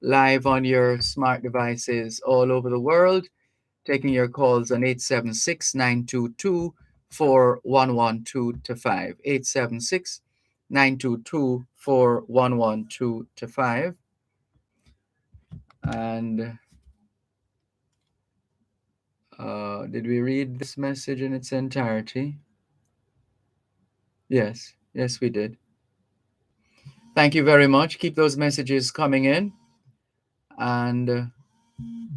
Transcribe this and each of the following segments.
live on your smart devices all over the world, taking your calls on 876-922-4112 to 5. 876-922-4112 to 5. And did we read this message in its entirety? Yes, we did. Thank you very much. Keep those messages coming in. And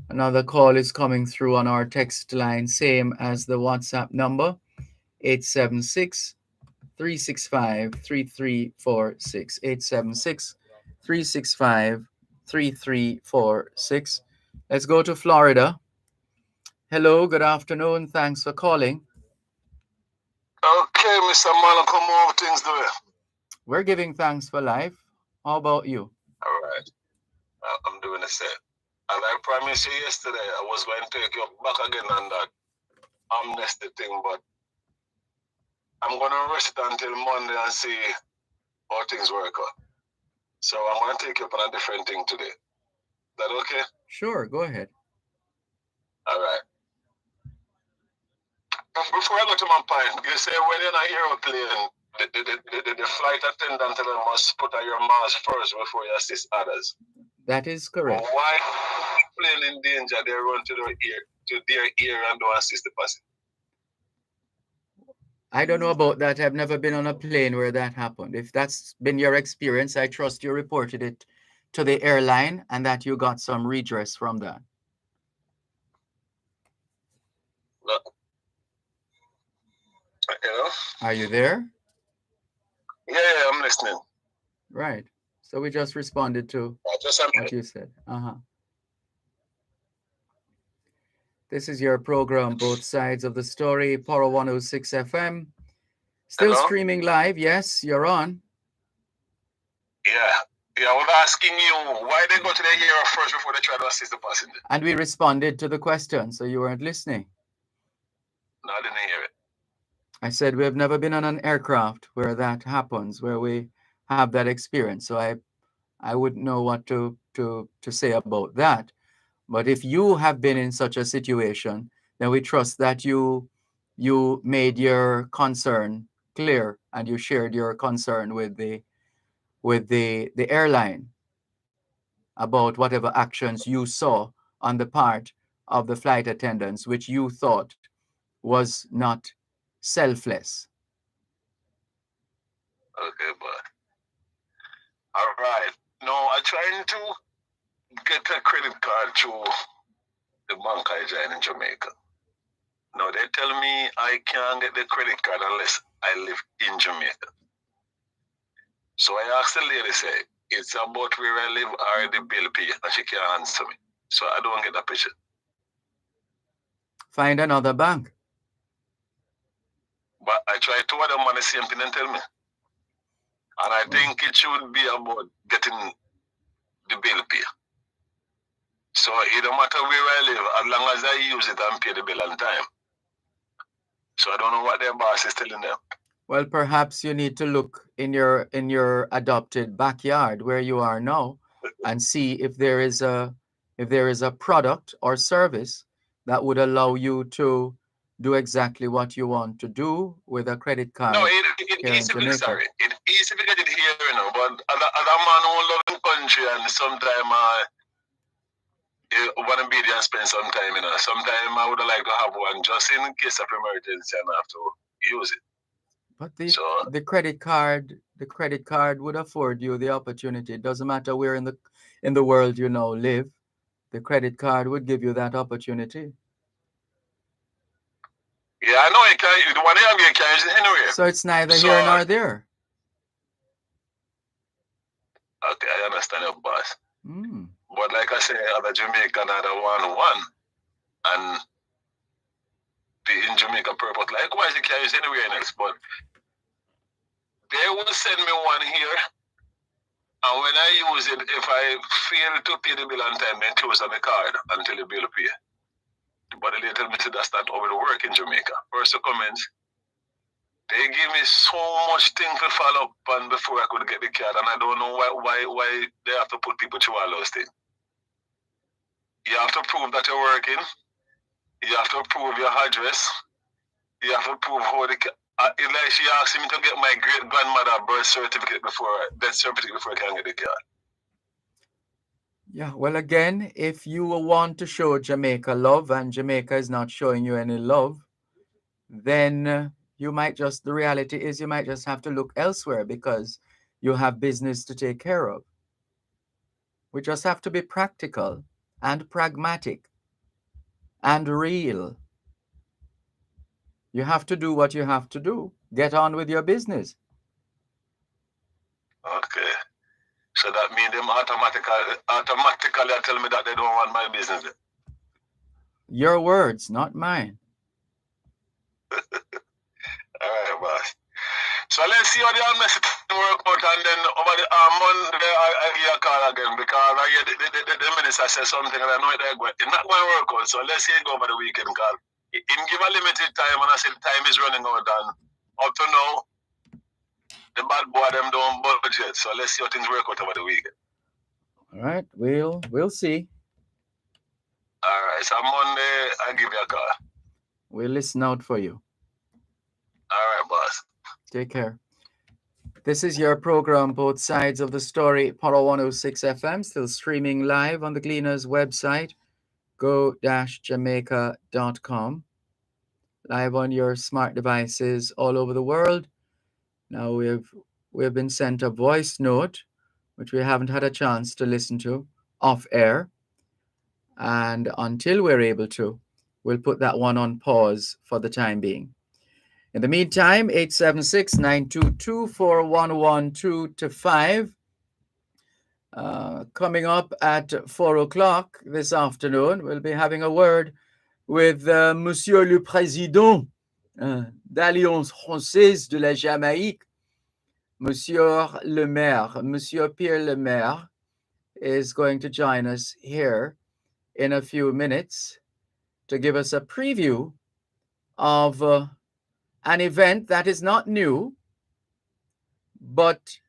another call is coming through on our text line, same as the WhatsApp number, 876-365-3346. 876-365-3346. Let's go to Florida. Hello, good afternoon. Thanks for calling. Okay, Mr. Malcolm, how things doing? We're giving thanks for life. How about you? All right. I'm doing the same. And I promised you yesterday I was going to take you back again on that amnesty thing, but I'm going to rest until Monday and see how things work out. So I'm going to take you up on a different thing today. Is that okay? Sure, go ahead. All right. Before I go to my point, you say when you're in an aeroplane, the flight attendant must put on your mask first before you assist others. That is correct. But why plane in danger, they run to their ear and don't assist the passenger? I don't know about that. I've never been on a plane where that happened. If that's been your experience, I trust you reported it to the airline and that you got some redress from that. No. You know? Are you there? Yeah, I'm listening. Right. So we just responded to what you said. This is your program, Both Sides of the Story, Power 106 FM. Still Hello? streaming live. Yes, you're on. Yeah, I was asking you why they go to the ear first before they try to assist the passenger. And we responded to the question, so you weren't listening. No, I didn't hear it. I said we have never been on an aircraft where that happens, where we have that experience. So I wouldn't know what to say about that. But if you have been in such a situation, then we trust that you made your concern clear and you shared your concern with the airline about whatever actions you saw on the part of the flight attendants, which you thought was not selfless. Okay, but all right. No, I'm trying to get a credit card through the bank I joined in Jamaica. No, they tell me I can't get the credit card unless I live in Jamaica. So I asked the lady, say, it's about where I live or the bill pay, and she can't answer me. So I don't get that picture. Find another bank. But I tried two of them on the same thing and tell me. And I think it should be about getting the bill pay. So it don't matter where I live, as long as I use it and pay the bill on time. So I don't know what their boss is telling them. Well, perhaps you need to look in your adopted backyard where you are now and see if there is a product or service that would allow you to do exactly what you want to do with a credit card. No, it easy to sorry. It easy to get it here, you know, but other man who love the country and sometimes want to be there and spend some time, you know. Sometimes I would like to have one just in case of emergency and I have to use it. But the credit card would afford you the opportunity. It doesn't matter where in the world you now live. The credit card would give you that opportunity. Yeah, I know you can. The one you have, you can use it anywhere. So it's neither here nor there. Okay, I understand your boss. But like I say, other Jamaica, another one, and in Jamaica purpose. Likewise, you can use anywhere else. But they will send me one here, and when I use it, if I fail to pay the bill on time, then close on the card until the bill pay. But they tell me that's not how it work in Jamaica. First the comments, They give me so much thing to follow up on before I could get the card, and I don't know why they have to put people through all those things. You have to prove that you're working. You have to prove your address. You have to prove how the like she asked me to get my great grandmother birth certificate before death certificate before I can get the card. Yeah, well, again, if you want to show Jamaica love and Jamaica is not showing you any love, then you might just, the reality is you might just have to look elsewhere because you have business to take care of. We just have to be practical and pragmatic and real. You have to do what you have to do. Get on with your business. Okay. So that means them automatically tell me that they don't want my business. Your words, not mine. All right, boss. So let's see how the message work out, and then over the Monday I give a call again because I hear the minister said something and I know it's not going to work out. So let's see it go over the weekend, call. Him give a limited time and I said time is running out, and up to now the bad boy them don't budget. So let's see how things work out over the weekend. All right, we'll see. All right, so Monday I give you a call. We'll listen out for you. All right, boss. Take care. This is your program, Both Sides of the Story, Power 106 FM, still streaming live on the Gleaners website, go-jamaica.com, live on your smart devices all over the world. Now we've been sent a voice note, which we haven't had a chance to listen to off air. And until we're able to, we'll put that one on pause for the time being. In the meantime, 876-922-4112-5. Coming up at 4 o'clock this afternoon, we'll be having a word with Monsieur le Président d'Alliance Française de la Jamaïque, Monsieur le Maire. Monsieur Pierre le Maire is going to join us here in a few minutes to give us a preview of an event that is not new, but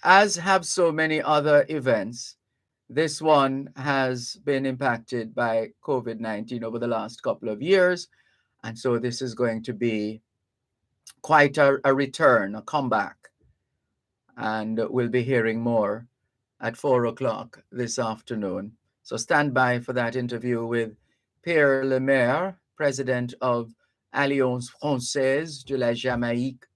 as have so many other events, this one has been impacted by COVID-19 over the last couple of years. And so this is going to be quite a return, a comeback. And we'll be hearing more at 4 o'clock this afternoon. So stand by for that interview with Pierre Lemaire, president of Alliance Française de la Jamaïque.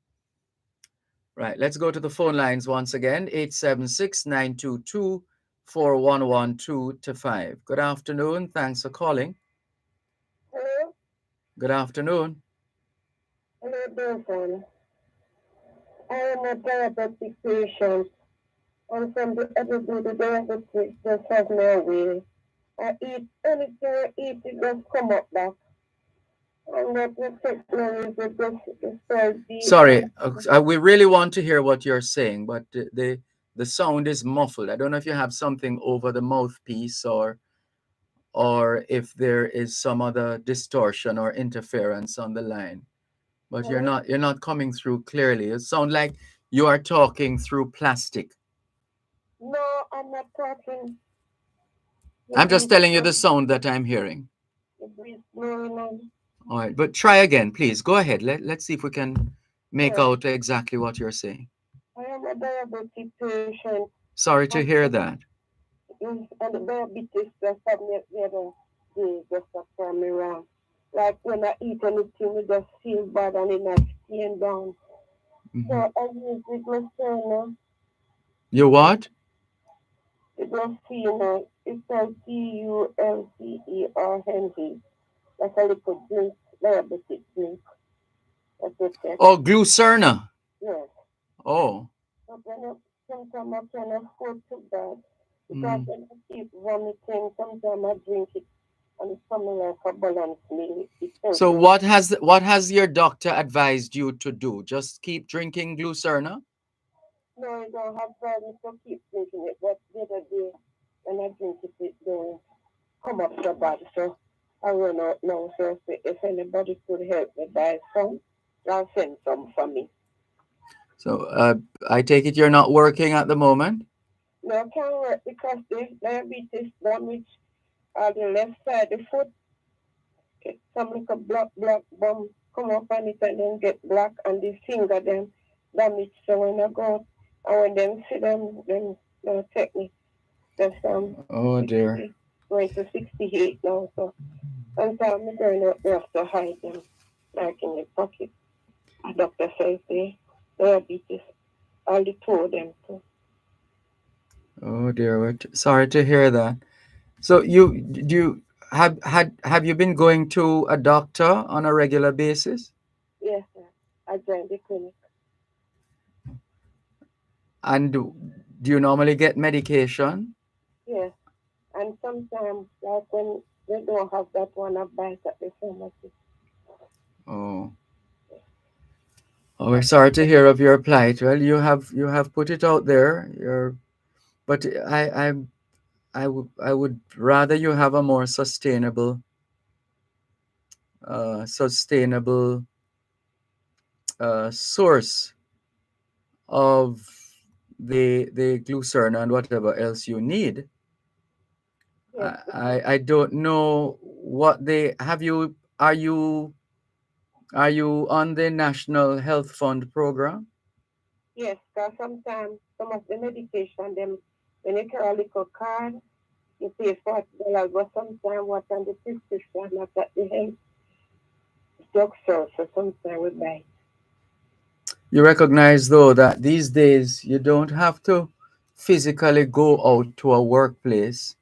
Right, let's go to the phone lines once again, 876-922-4112-5. Good afternoon. Thanks for calling. Hello? Good afternoon. Hello, Dervan. I am a diabetic patient, and from the everybody diabetic just have no way. I eat anything I eat, it just come up back. And what affects me is it just starts deep. Sorry, we really want to hear what you're saying, but the sound is muffled. I don't know if you have something over the mouthpiece or if there is some other distortion or interference on the line. But Hello? you're not coming through clearly. It sounds like you are talking through plastic. No, I'm not talking. I'm just telling you the sound that I'm hearing. The breeze blowing on. All right, but try again, please. Go ahead. Let's see if we can make Yes. out exactly what you're saying. I am a diabetic patient, Sorry to hear that. and the diabetes just have me the other day, just after me wrong. Like when I eat anything, it just feel bad and it not staying down. Mhm. So I use the glycerina. You what? The glycerina. It's called Gulcerna. That's a liquid drink, diabetic drink. That's it. Oh, Glucerna. Yes. Oh. But when sometimes I can afford to that because Mm. when I keep vomiting, sometimes I drink it and it's something like a balance meal. So what has your doctor advised you to do? Just keep drinking Glucerna? No, I don't have problem to keep drinking it, but the other day when I drink it, it don't come up so bad. So I run out now. So if anybody could help me buy some, They'll send some for me. So I take it you're not working at the moment? No, I can't work because this diabetes damage the left side, the foot, get some little black bum come up on it and then get black and the finger then damage. So when I go and when them see them, then they'll take me. That's Oh dear. 60, going to 68 now. So sometimes I'm going out there to hide them, like in the pocket. A doctor says they diabetes, all the two of them too. Oh dear. Sorry to hear that. So have you been going to a doctor on a regular basis? Yes, sir. I joined the clinic. And do you normally get medication? Yes. And sometimes, like when they don't have that one, I buy it at the pharmacy. Oh. Oh, we're sorry to hear of your plight. Well, you have put it out there. But I would rather you have a more sustainable source of the glucerna and whatever else you need. Yes, I don't know what they have you. Are you on the National Health Fund program? yes, because sometimes some of the medication, them, when you carry a little card, you pay $40, but sometimes what's on the prescription, not at the health drugstore, so sometimes we buy. You recognize though that these days you don't have to physically go out to a workplace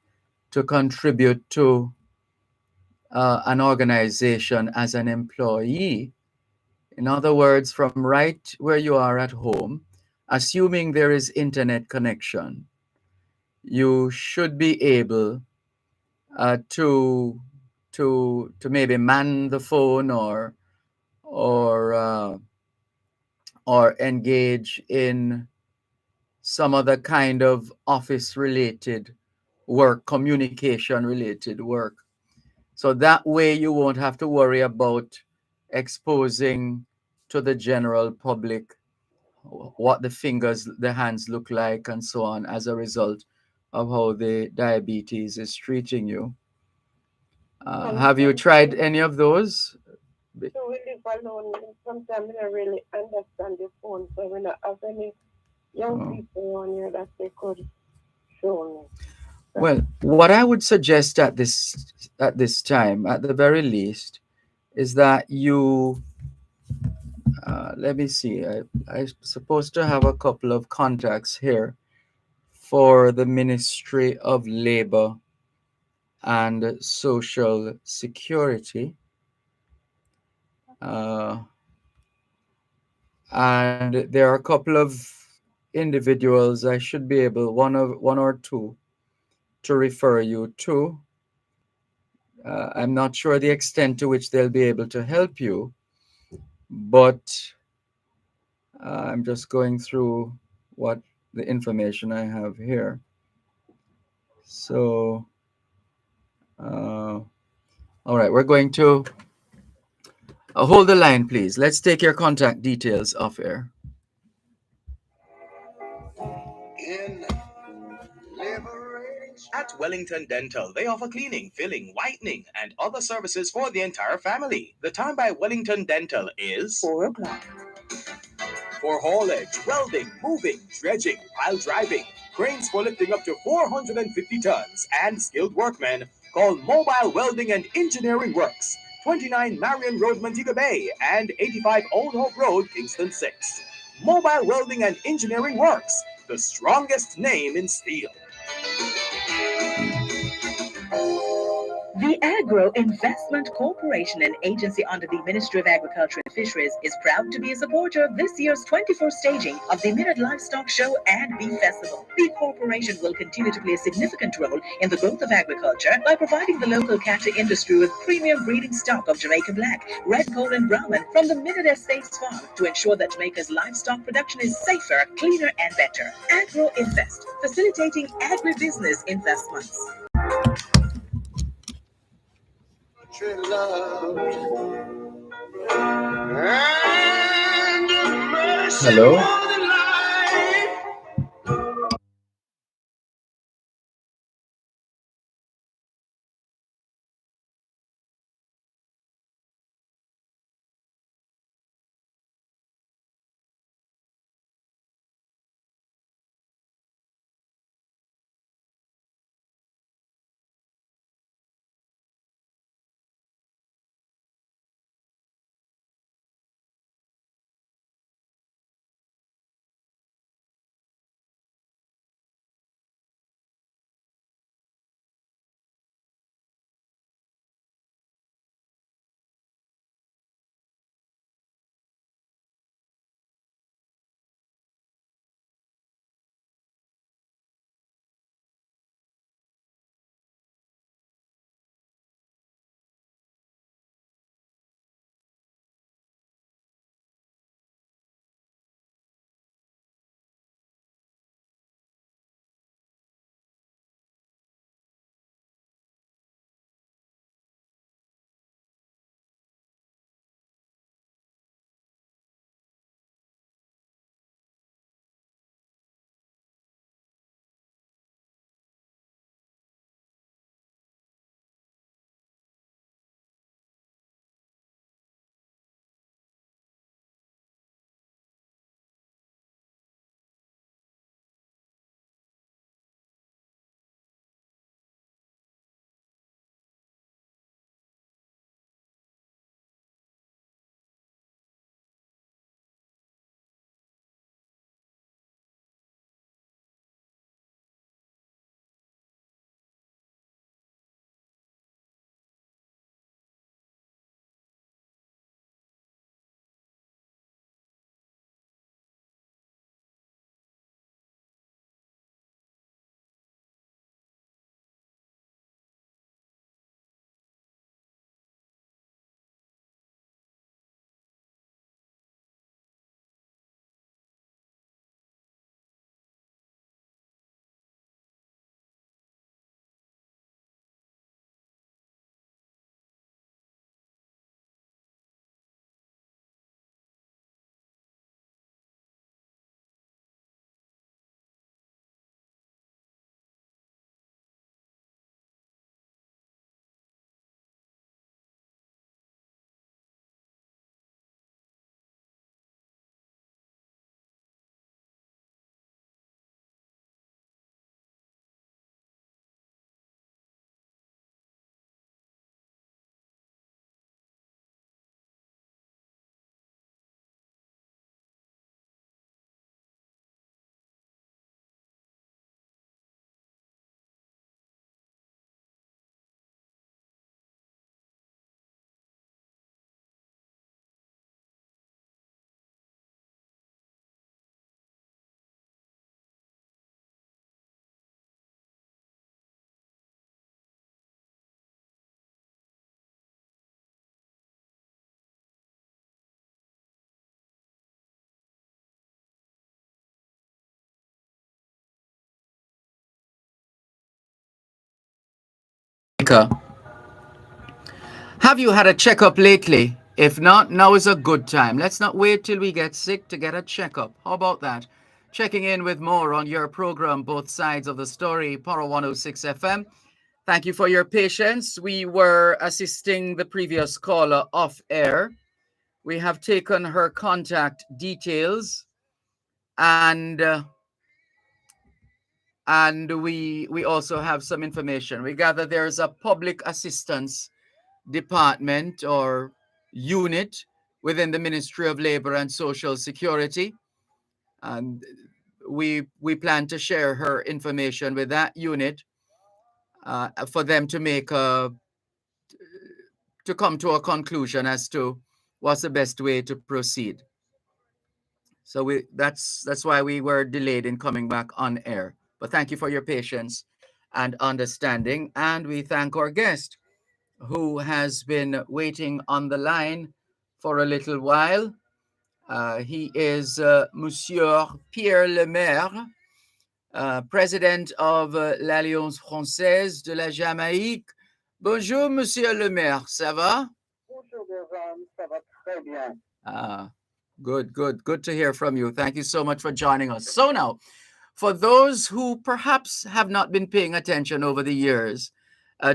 to contribute to an organization as an employee. In other words, from right where you are at home, assuming there is internet connection, you should be able to maybe man the phone or or engage in some other kind of office related work, communication related work. So that way you won't have to worry about exposing to the general public what the hands look like and so on as a result of how the diabetes is treating you. And Have you tried sometimes, any of those? so we live alone, and sometimes we don't really understand the phone, so we don't have any young Oh. people on here that they could show me. So, Well, what I would suggest at this time, at the very least, is that you let me see. I'm supposed to have a couple of contacts here for the Ministry of Labor and Social Security, uh, and there are a couple of individuals I should be able one or two to refer you to. I'm not sure the extent to which they'll be able to help you, but I'm just going through what the information I have here. So, uh, all right, we're going to hold the line, please. Let's take your contact details off air. At Wellington Dental, they offer cleaning, filling, whitening, and other services for the entire family. The time by Wellington Dental is 4 o'clock. for haulage, welding, moving, dredging, pile driving, cranes for lifting up to 450 tons, and skilled workmen. Call Mobile Welding and Engineering Works, 29 Marion Road, Montego Bay, and 85 Old Hope Road, Kingston 6. Mobile Welding and Engineering Works, the strongest name in steel. The Agro Investment Corporation, an agency under the Ministry of Agriculture and Fisheries, is proud to be a supporter of this year's 24th staging of the Minute Livestock Show and Beef Festival. The corporation will continue to play a significant role in the growth of agriculture by providing the local cattle industry with premium breeding stock of Jamaica Black, Red Pole, and Brahman from the Minute Estates Farm to ensure that Jamaica's livestock production is safer, cleaner, and better. Agro Invest, facilitating agribusiness investments. Love. Hello. Have you had a checkup lately? If not, now is a good time. Let's not wait till we get sick to get a checkup. How about that? Checking in with more on your program, Both Sides of the Story, Power 106 FM. Thank you for your patience. We were assisting the previous caller off air. We have taken her contact details and we also have some information. We gather there's a public assistance department or unit within the Ministry of Labor and Social Security, and we plan to share her information with that unit for them to make to come to a conclusion as to what's the best way to proceed. So that's why we were delayed in coming back on air. But thank you for your patience and understanding, and we thank our guest who has been waiting on the line for a little while. He is Monsieur Pierre Lemaire, President of l'Alliance Française de la Jamaïque. Bonjour, Monsieur Lemaire, ça va? Bonjour, Dervan, ça va très bien. Ah, Good, good, good to hear from you. Thank you so much for joining us. So now, for those who perhaps have not been paying attention over the years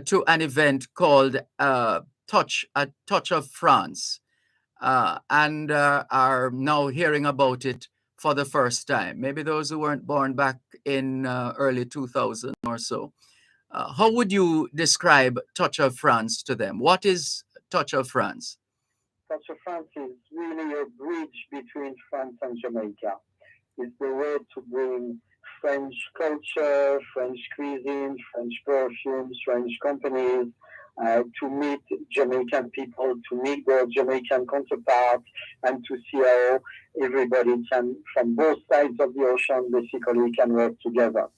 to an event called Touch of France, and are now hearing about it for the first time, maybe those who weren't born back in early 2000 or so, how would you describe Touch of France to them? What is Touch of France? Touch of France is really a bridge between France and Jamaica. It's the way to bring French culture, French cuisine, French perfumes, French companies, to meet Jamaican people, to meet their Jamaican counterparts, and to see how everybody can, from both sides of the ocean, basically can work together.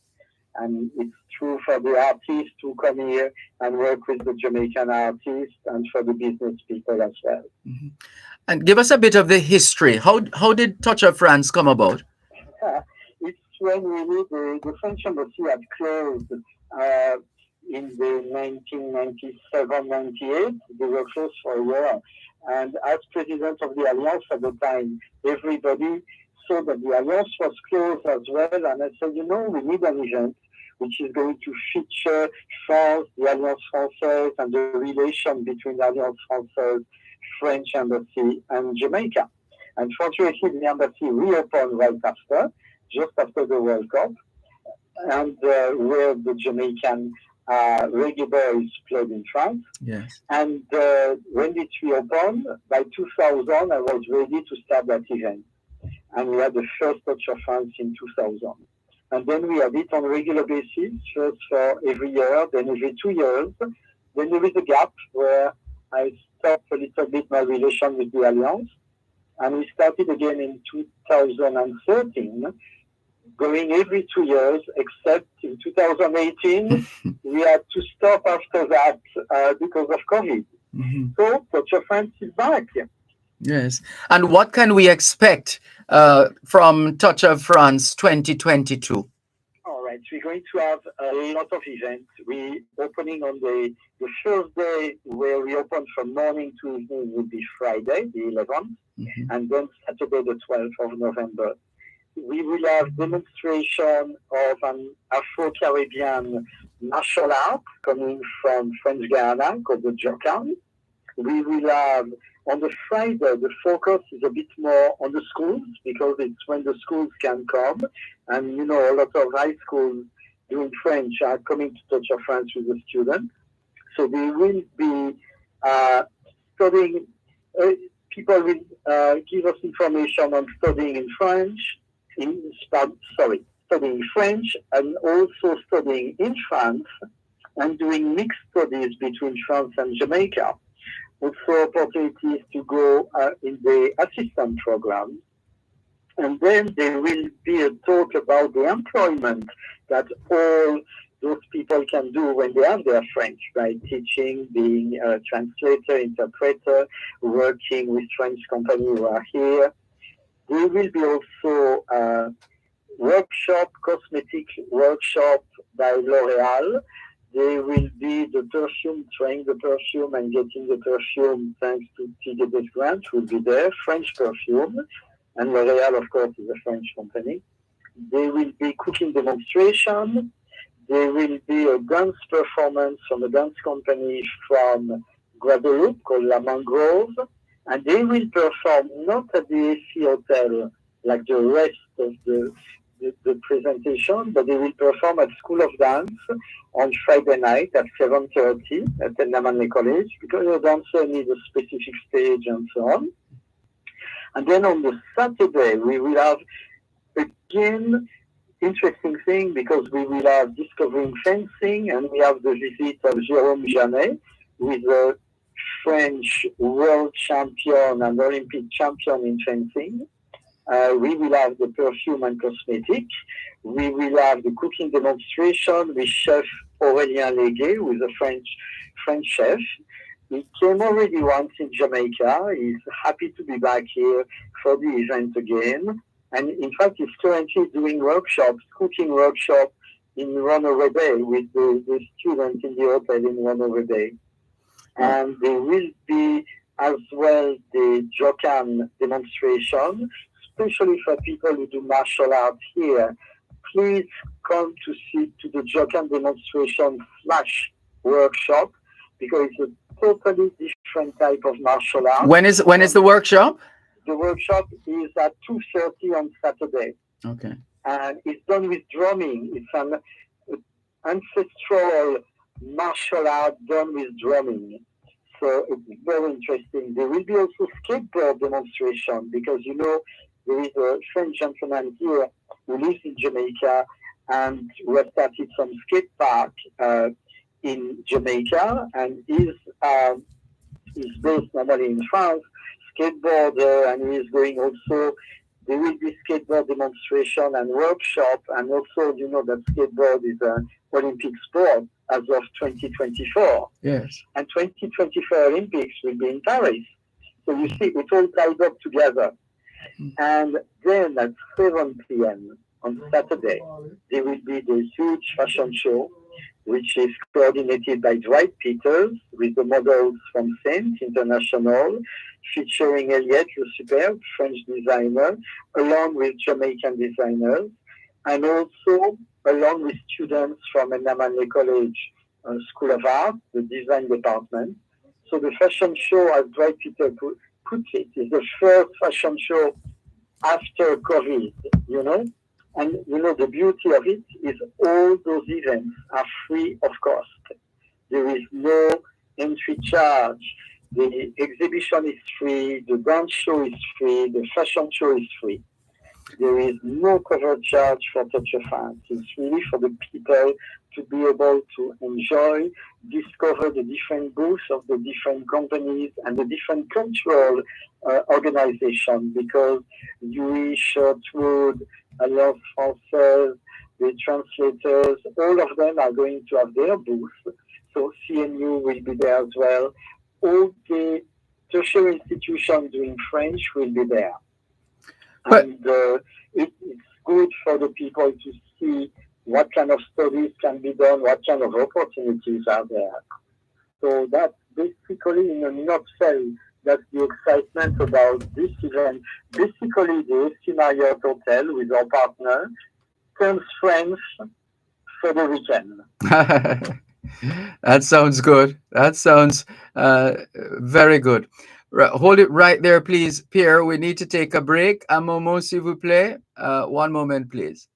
And it's true for the artists to come here and work with the Jamaican artists, and for the business people as well. Mm-hmm. And give us a bit of the history. How did Touch of France come about? It's when really the French embassy had closed in the 1997-98. They were closed for a year. And as president of the Alliance at the time, everybody saw that the Alliance was closed as well. And I said, we need an event which is going to feature France, the Alliance Française, and the relation between the Alliance Française, French embassy, and Jamaica. And fortunately, the embassy reopened right after, just after the World Cup, and where the Jamaican reggae boys played in France. Yes. And when it reopened, by 2000, I was ready to start that event. And we had the first Touch of France in 2000. And then we had it on a regular basis, first for every year, then every 2 years. Then there is a gap where I stopped a little bit my relation with the Alliance. And we started again in 2013, going every 2 years, except in 2018, we had to stop after that because of COVID. Mm-hmm. So Touch of France is back. Yes. And what can we expect from Touch of France 2022? All right. We're going to have a lot of events. We're opening on the first day where we open from morning to evening will be Friday, the 11th, Mm-hmm. and then Saturday, the 12th of November. We will have demonstration of an Afro-Caribbean martial art coming from French Guiana called the Jokan. We will have, on the Friday, the focus is a bit more on the schools because it's when the schools can come. And, a lot of high schools doing French are coming to Touch of France with the students. So they will be studying, people will give us information on studying in French, studying French, and also studying in France, and doing mixed studies between France and Jamaica. Also opportunities to go in the assistant program. And then there will be a talk about the employment that all those people can do when they have their French, by teaching, being a translator, interpreter, working with French companies who are here. There will be also a cosmetic workshop by L'Oréal. There will be the perfume, trying the perfume and getting the perfume thanks to TDS Grant will be there, French perfume. And L'Oréal, of course, is a French company. There will be cooking demonstration. There will be a dance performance from a dance company from Guadeloupe called La Mangrove. And they will perform not at the AC Hotel like the rest of the presentation, but they will perform at School of Dance on Friday night at 7:30 at the Namanle College, because a dancer needs a specific stage and so on. And then on the Saturday, we will have, again, interesting thing, because we will have Discovering Fencing, and we have the visit of Jérôme Janet, who is a French world champion and Olympic champion in fencing. We will have the perfume and cosmetic. We will have the cooking demonstration with Chef Aurélien Légué, who is a French chef. He came already once in Jamaica. He's happy to be back here for the event again. And in fact, he's currently doing cooking workshops in Runaway Bay with the students in the hotel in Runaway Bay. And there will be as well the Jokan demonstration, especially for people who do martial arts here. Please come to see to the Jokan demonstration flash workshop because it's a totally different type of martial art. When is the workshop? The workshop is at 2:30 on Saturday. Okay. And it's done with drumming. It's an ancestral martial art done with drumming. So it's very interesting. There will be also skateboard demonstration because there is a French gentleman here who lives in Jamaica and who has started some skate park in Jamaica and is based normally in France, skateboarder, and he is going also. There will be skateboard demonstration and workshop, and also that skateboard is an Olympic sport as of 2024. Yes. And 2024 Olympics will be in Paris. So you see, it's all tied up together. And then at 7 p.m. on Saturday, there will be the huge fashion show, which is coordinated by Dwight Peters with the models from Saint International, featuring Elliot, the superb French designer, along with Jamaican designers, and also along with students from Enamane College School of Art, the design department. So the fashion show, as Dwight Peters puts it, is the first fashion show after COVID, And the beauty of it is all those events are free of cost. There is no entry charge. The exhibition is free. The dance show is free. The fashion show is free. There is no cover charge for Touch of Fans. It's really for the people to be able to enjoy, discover the different booths of the different companies and the different cultural organizations because Yui, Shirtwood, Alliance Française, the translators, all of them are going to have their booth. So CNU will be there as well. All the tertiary institutions doing French will be there. And it's good for the people to see what kind of studies can be done, what kind of opportunities are there. So that's basically, in a nutshell, that's the excitement about this event. Basically, the AC Marriott Hotel with our partner turns French for the weekend. That sounds good. That sounds very good. Hold it right there, please, Pierre. We need to take a break. Un moment, s'il vous plaît. One moment, please.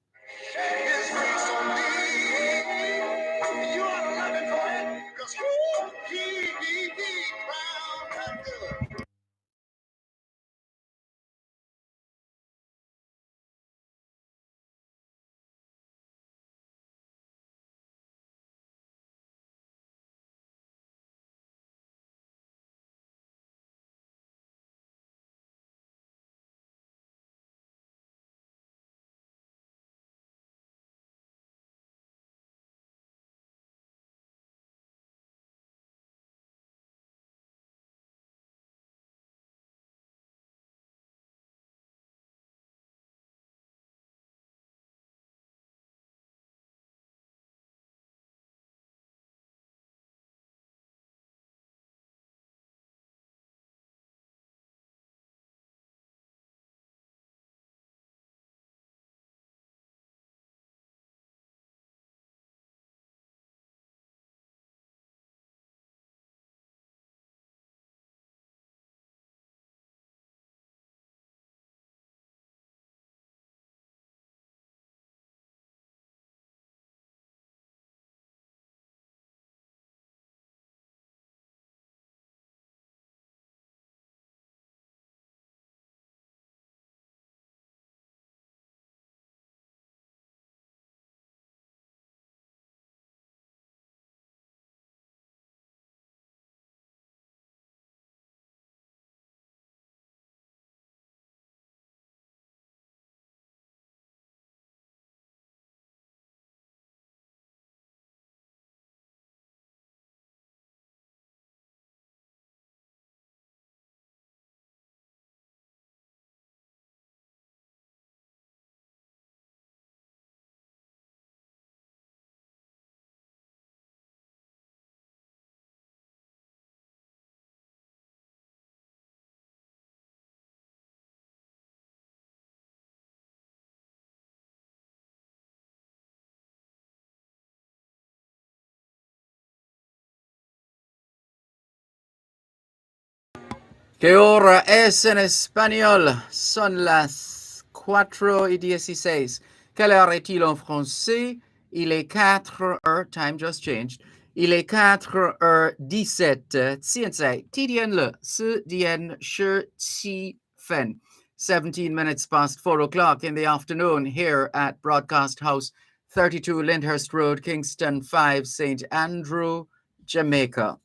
¿Qué hora es en español? Son las 4:16. Quelle heure est-il en français? Il est 4 heures, time just changed. Il est 4h17. 现在地点了4点17分. 17 minutes past 4 o'clock in the afternoon here at Broadcast House, 32 Lyndhurst Road, Kingston 5, St. Andrew, Jamaica.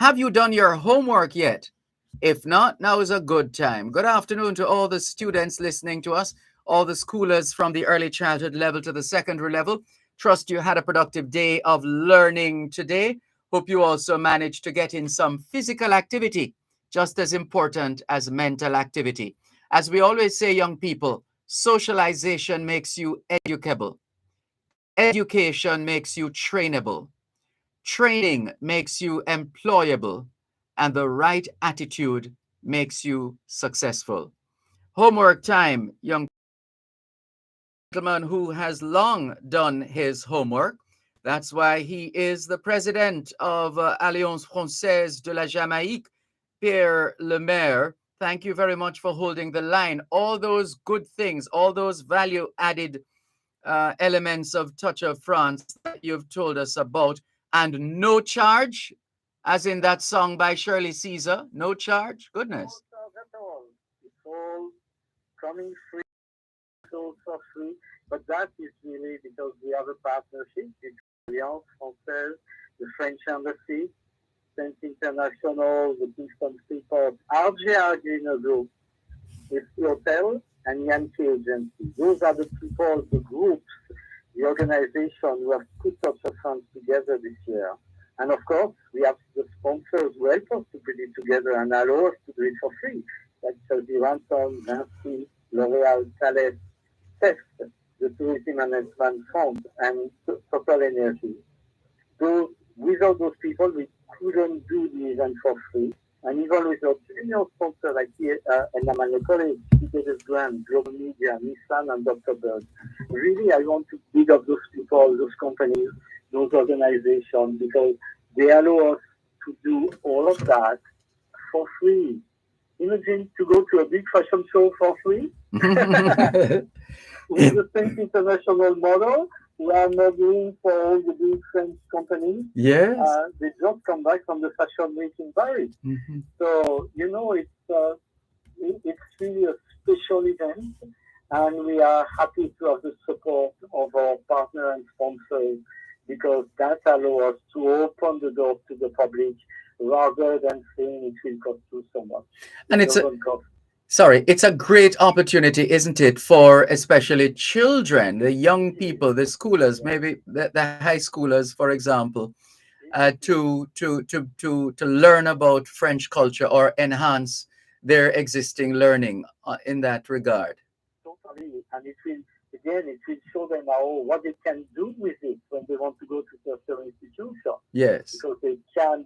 Have you done your homework yet? If not, now is a good time. Good afternoon to all the students listening to us, all the schoolers from the early childhood level to the secondary level. Trust you had a productive day of learning today. Hope you also managed to get in some physical activity, just as important as mental activity. As we always say, young people, socialization makes you educable. Education makes you trainable. Training makes you employable, and the right attitude makes you successful. Homework time, young gentleman who has long done his homework. That's why he is the president of Alliance Française de la Jamaïque, Pierre Lemaire. Thank you very much for holding the line. All those good things, all those value added elements of Touch of France that you've told us about, and no charge, as in that song by Shirley Caesar, no charge. Goodness. No charge at all. It's all coming free, so for free. But that is really because we have a partnership between Alliance Française, the French Embassy, Saint International, the Kingston Seaport, RGR Greener Group, with Hotel and Yankee Agency. Those are the people, the groups, the organization who have put Touch of France together this year. And of course, we have the sponsors who help us to put it together and allow us to do it for free. Like the Ransom, Vinci, L'Oréal, Thales, TEST, the Tourism Management Fund, and Total Energy. Without those people, we couldn't do the event for free. And even with our junior sponsors like and my colleagues, Ticketers Grant, Global Media, Nissan, and Dr. Bird, really I want to big up those people, those companies, those organizations, because they allow us to do all of that for free. Imagine to go to a big fashion show for free with the same international model. We are modeling for all the big French companies. Yes. They just come back from the fashion week in Paris. Mm-hmm. So, it's really a special event, and we are happy to have the support of our partner and sponsors because that allows us to open the door to the public rather than saying it will cost you so much. And it's a great opportunity, isn't it, for especially children, the young people, the schoolers, maybe the high schoolers, for example, to learn about French culture or enhance their existing learning in that regard. Totally, and it will show them what they can do with it when they want to go to tertiary institution. Yes, because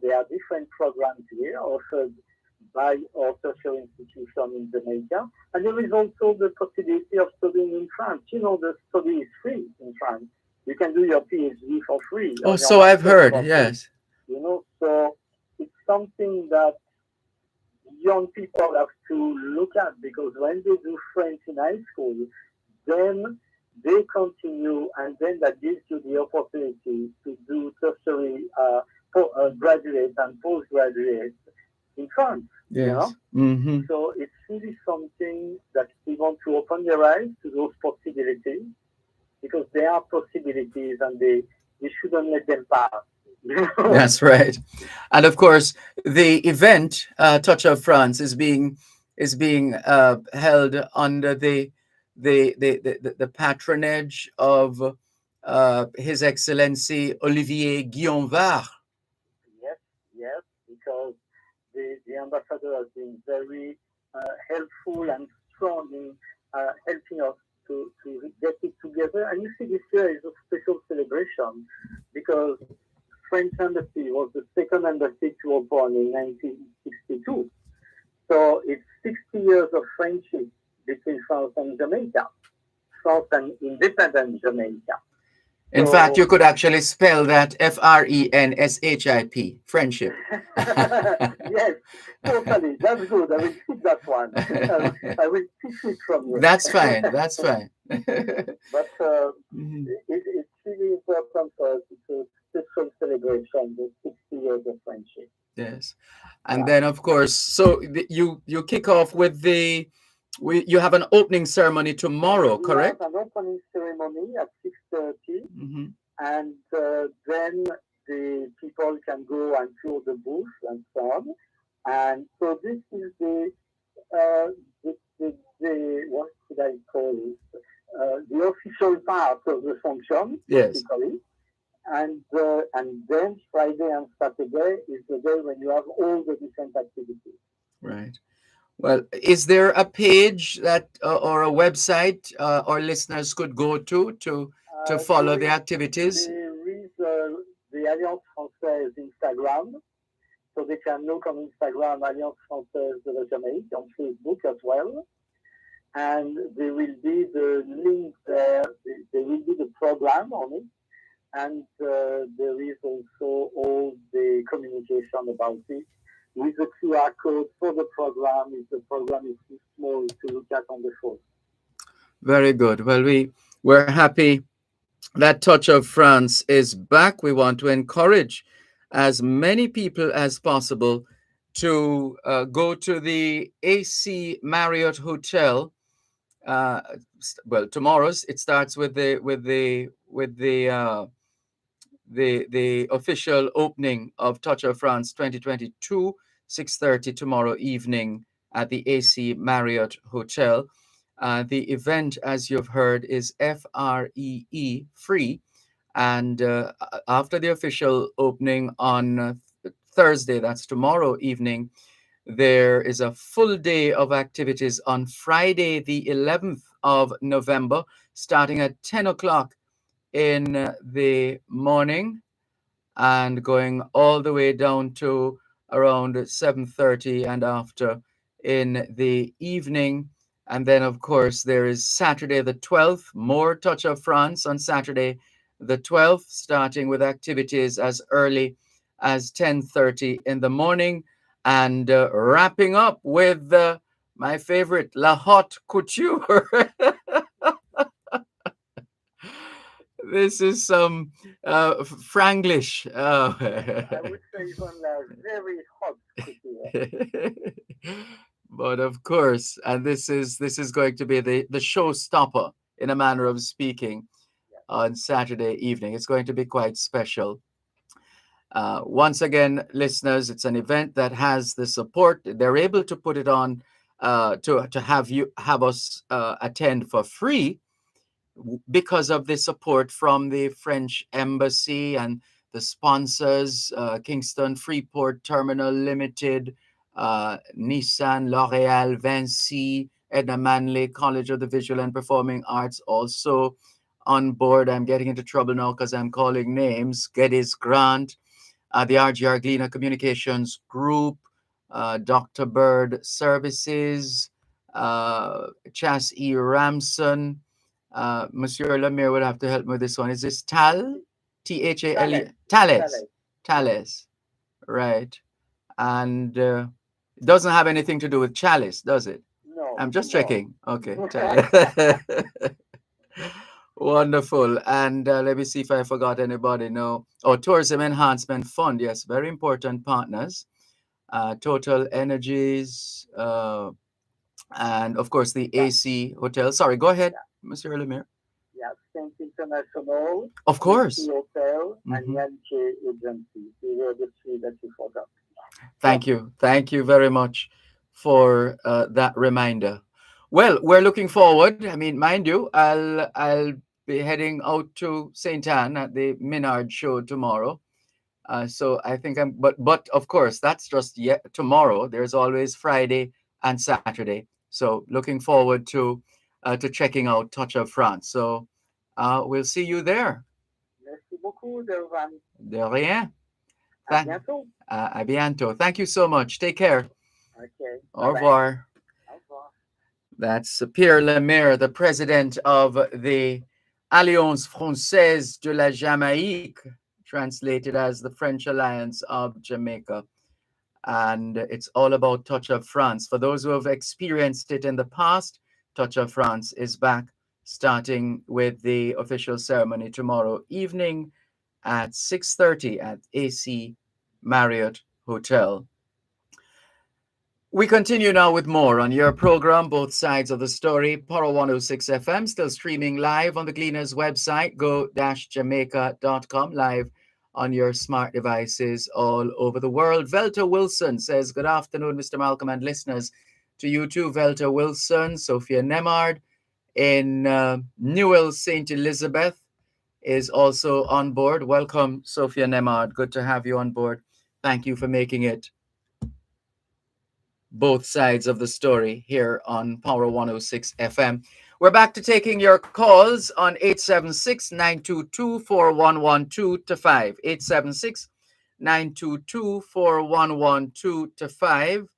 there are different programs here offered by our tertiary institution in Jamaica, and there is also the possibility of studying in France. The study is free in France. You can do your PhD for free. Oh, so I've heard, yes. So it's something that young people have to look at because when they do French in high school, then they continue, and then that gives you the opportunity to do tertiary graduate and postgraduate in France. Yes. Mm-hmm. So it's really something that we want to open their eyes to those possibilities because there are possibilities and we shouldn't let them pass. That's right. And of course, the event Touch of France is being held under the patronage of His Excellency Olivier Guillaume-Var. Yes, because the ambassador has been very helpful and strong in helping us to get it together. And you see, this year is a special celebration because French embassy was the second embassy to open in 1962. So it's 60 years of friendship between France and Jamaica, France and independent Jamaica. In fact, you could actually spell that FRENSHIP, friendship. Yes, totally. That's good. I will keep that one. I will teach it from you. That's fine. That's fine. But Mhm. it's really important for us. It's a special celebration, the 60 years of friendship. Yes. And Yeah. then, of course, so you kick off with you have an opening ceremony tomorrow, We have correct? an opening ceremony at 6:30, Hmm. and then the people can go and tour the booth and so on. And so this is the what should I call it? The official part of the function, Yes. basically. And then Friday and Saturday is the day when you have all the different activities. Right. Well, is there a page that or a website our listeners could go to follow the activities? There is the Alliance Française Instagram, so they can look on Instagram Alliance Française de la Jamaïque, on Facebook as well. And there will be the link there, there will be the program on it, and there is also all the communication about it with the QR code for the program if the program is too small to look at on the phone. Very good. Well, we're happy that Touch of France is back. We want to encourage as many people as possible to go to the AC Marriott Hotel. Uh, well, tomorrow's it starts with the official opening of Touch of France 2022, 6:30 tomorrow evening at the AC Marriott Hotel. The event, as you've heard, is free. And after the official opening on Thursday, that's tomorrow evening, there is a full day of activities on Friday, the 11th of November, starting at 10 o'clock in the morning and going all the way down to around 7:30 and after in the evening. And then, of course, there is Saturday the 12th, more Touch of France on Saturday the 12th, starting with activities as early as 10:30 in the morning and wrapping up with my favorite, La Haute Couture. This is some Franglish. I would say even very hot couture. But of course, and this is going to be the showstopper in a manner of speaking on Saturday evening. It's going to be quite special. Once again, listeners, it's an event that has the support. They're able to put it on to have us attend for free because of the support from the French embassy and the sponsors, Kingston Freeport Terminal Limited, Nissan, L'Oreal, Vinci, Edna Manley, College of the Visual and Performing Arts also on board. I'm getting into trouble now because I'm calling names. Geddes Grant, the RGR Gleaner Communications Group, Dr. Bird Services, Chas E. Ramson, Monsieur Lemire would have to help me with this one. Is this Thale? Thales. Thales. Right. And it doesn't have anything to do with chalice, does it? No. I'm just No. checking. Okay. Wonderful. And let me see if I forgot anybody. No. Oh, Tourism Enhancement Fund. Yes, very important partners. Total Energies, and of course the AC Hotel. Sorry, go ahead, Monsieur Lemire. Yeah, Saint International, Of course. Hotel, and Mhm. Yankee Agency. These were the three that you forgot. Thank you. Thank you very much for that reminder. Well, we're looking forward. I mean, mind you, I'll be heading out to St. Anne at the Minard show tomorrow. So I think but of course, that's just yet tomorrow. There's always Friday and Saturday. So looking forward to checking out Touch of France. So we'll see you there. Merci beaucoup, Dervan. De rien. À bientôt. À bientôt. Thank you so much. Take care. Okay. Au Bye-bye. revoir. Au revoir. That's Pierre Lemire, the president of the Alliance Française de la Jamaïque, translated as the French Alliance of Jamaica. And it's all about Touch of France. For those who have experienced it in the past, Touch of France is back, starting with the official ceremony tomorrow evening at 6:30 at AC Marriott Hotel. We continue now with more on your program, Both Sides of the Story. Power 106 FM, still streaming live on the Gleaners website, go-jamaica.com, live on your smart devices all over the world. Velta Wilson says, good afternoon, Mr. Malcolm and listeners. To you too, Velta Wilson. Sophia Nemard in Newell, St. Elizabeth is also on board. Welcome, Sophia Nemard. Good to have you on board. Thank you for making it Both Sides of the Story here on Power 106 FM. We're back to taking your calls on 876-922-4112-5. 876-922-4112-5.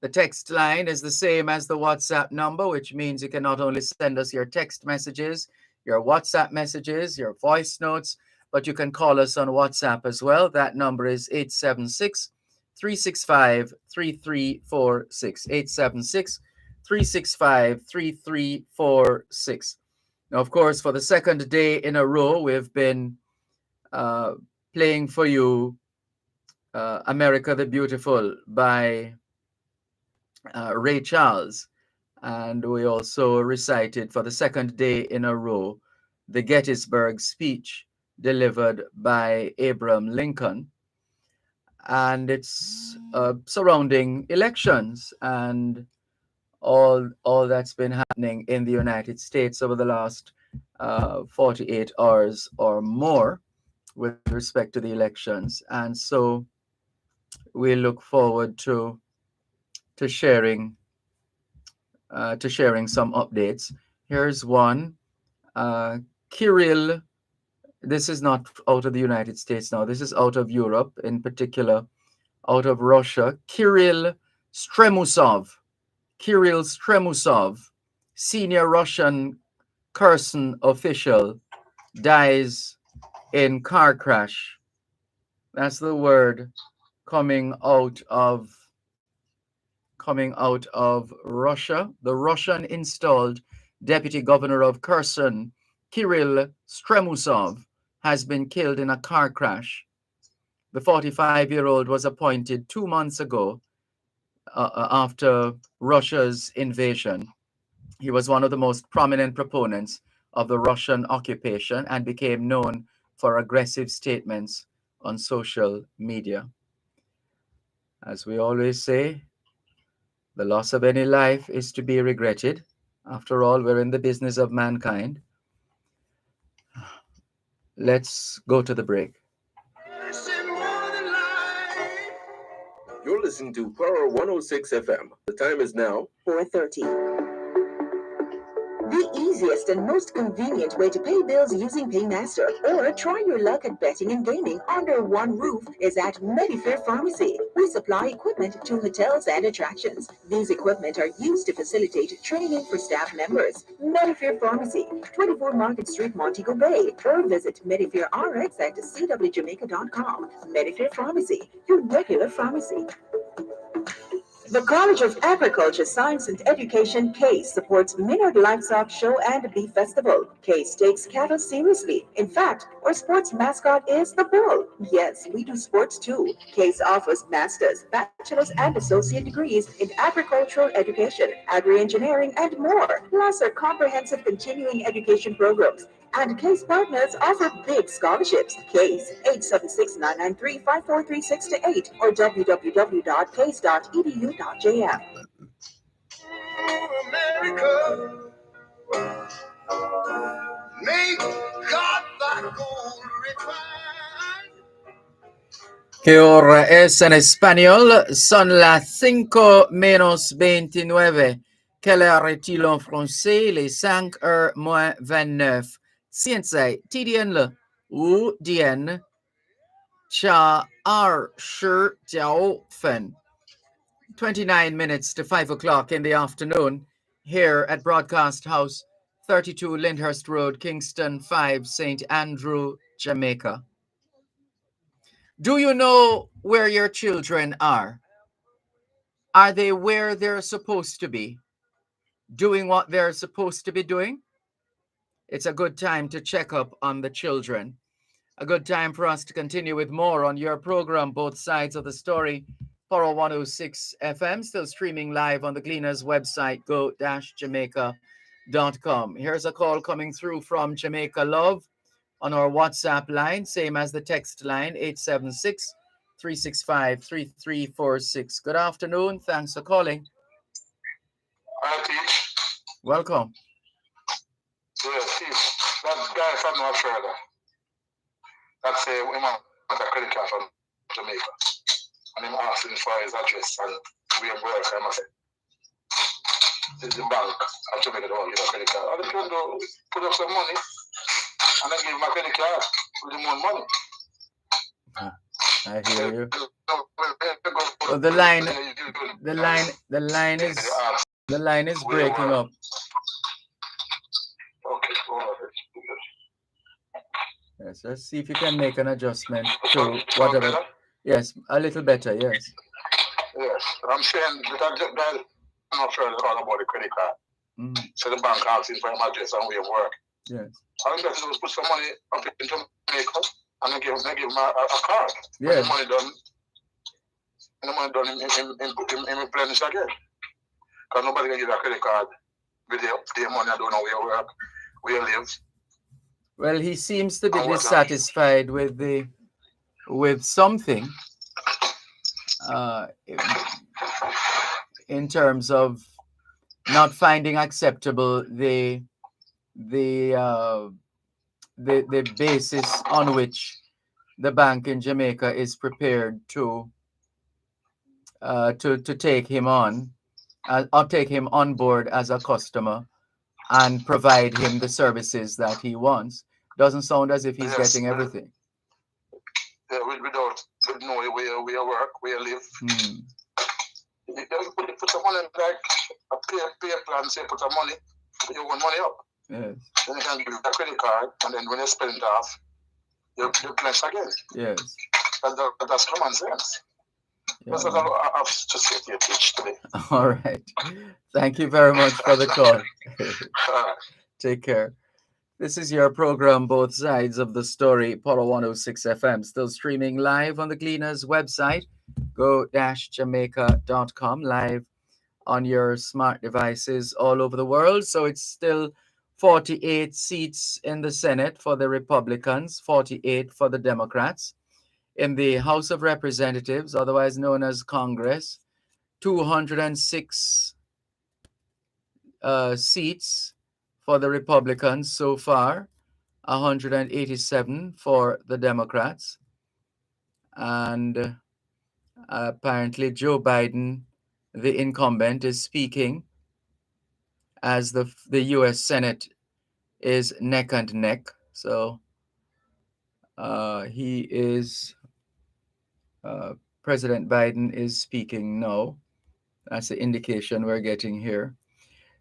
The text line is the same as the WhatsApp number, which means you can not only send us your text messages, your WhatsApp messages, your voice notes, but you can call us on WhatsApp as well. That number is 876-365-3346. 876-365-3346. Now, of course, for the second day in a row, we've been playing for you America the Beautiful by Ray Charles. And we also recited for the second day in a row the Gettysburg speech delivered by Abraham Lincoln. And it's surrounding elections and all that's been happening in the United States over the last 48 hours or more with respect to the elections. And so we look forward to sharing some updates. Here's one. Kirill, this is not out of the United States now. This is out of Europe, in particular, out of Russia. Kirill Stremusov, senior Russian Kherson official, dies in car crash. That's the word coming out of Russia. The Russian installed deputy governor of Kherson, Kirill Stremusov, has been killed in a car crash. The 45-year-old was appointed 2 months ago after Russia's invasion. He was one of the most prominent proponents of the Russian occupation and became known for aggressive statements on social media. As we always say, the loss of any life is to be regretted. After all, we're in the business of mankind. Let's go to the break. You're listening to Power 106 FM. The time is now 4:30. The easiest and most convenient way to pay bills using Paymaster or try your luck at betting and gaming under one roof is at Medifair Pharmacy. We supply equipment to hotels and attractions. These equipment are used to facilitate training for staff members. Medifair Pharmacy, 24 Market Street, Montego Bay, or visit MedifairRx at cwjamaica.com. Medifair Pharmacy, your regular pharmacy. The College of Agriculture, Science and Education, CASE, supports Minard Livestock Show and Beef Festival. CASE takes cattle seriously. In fact, our sports mascot is the bull. Yes, we do sports too. CASE offers master's, bachelor's, and associate degrees in agricultural education, agri-engineering, and more, plus our comprehensive continuing education programs. And CASE partners offer big scholarships. CASE 876-993-54368 or www.case.edu.jm. America, make God thy gold refine. Que hora es en español? Son las 5:29. Quelle heure est-il en français? Les 5h-29. 现在几点了？5点加29分。29 minutes to 5 o'clock in the afternoon here at Broadcast House 32 Lyndhurst Road, Kingston 5, St. Andrew, Jamaica. Do you know where your children are? Are they where they're supposed to be? Doing what they're supposed to be doing? It's a good time to check up on the children. A good time for us to continue with more on your program, Both Sides of the Story. Poro 106 FM, still streaming live on the Gleaners website, go-jamaica.com. Here's a call coming through from Jamaica Love on our WhatsApp line, same as the text line, 876-365-3346. Good afternoon. Thanks for calling. I teach. Welcome. Yeah, teach. That guy from North Florida. That's a credit card from Jamaica. And I'm asking for his address and where he works. I must say, it's the bank of Jamaica don't give a credit card. And the people do put up some money and then give him a credit card with the more money. I hear you. Well, the line is breaking up. Okay, hold on. Yes, let's see if you can make an adjustment to whatever. Yes, a little better, yes. Yes, I'm saying that I'm not sure all about the credit card. Mm. So the bank asking for him address and where he work. Yes. All you got to do is put some money up in Jamaica and then give him a card. Yes. And the money done in replenish again. Because nobody can give a credit card with their money. I don't know where you work, where you live. Well, he seems to be dissatisfied with something in terms of not finding acceptable the basis on which the bank in Jamaica is prepared to take him on, or take him on board as a customer and provide him the services that he wants. Doesn't sound as if he's getting everything. Yeah, without knowing where you work, where you live. Mm. You put some money like a pay plan, say put some money, you want money up. Yes. Then you can give a credit card, and then when you spend it off, you pledge again. Yes. That's common sense. Yeah. That's what I have to say to you, teach today. All right. Thank you very much for the call. Take care. This is your program, Both Sides of the Story, Polo 106 FM, still streaming live on the Gleaners website, go-jamaica.com, live on your smart devices all over the world. So it's still 48 seats in the Senate for the Republicans, 48 for the Democrats. In the House of Representatives, otherwise known as Congress, 206 seats for the Republicans so far, 187 for the Democrats. And apparently Joe Biden, the incumbent, is speaking as the U.S. Senate is neck and neck. So President Biden is speaking now. That's the indication we're getting here.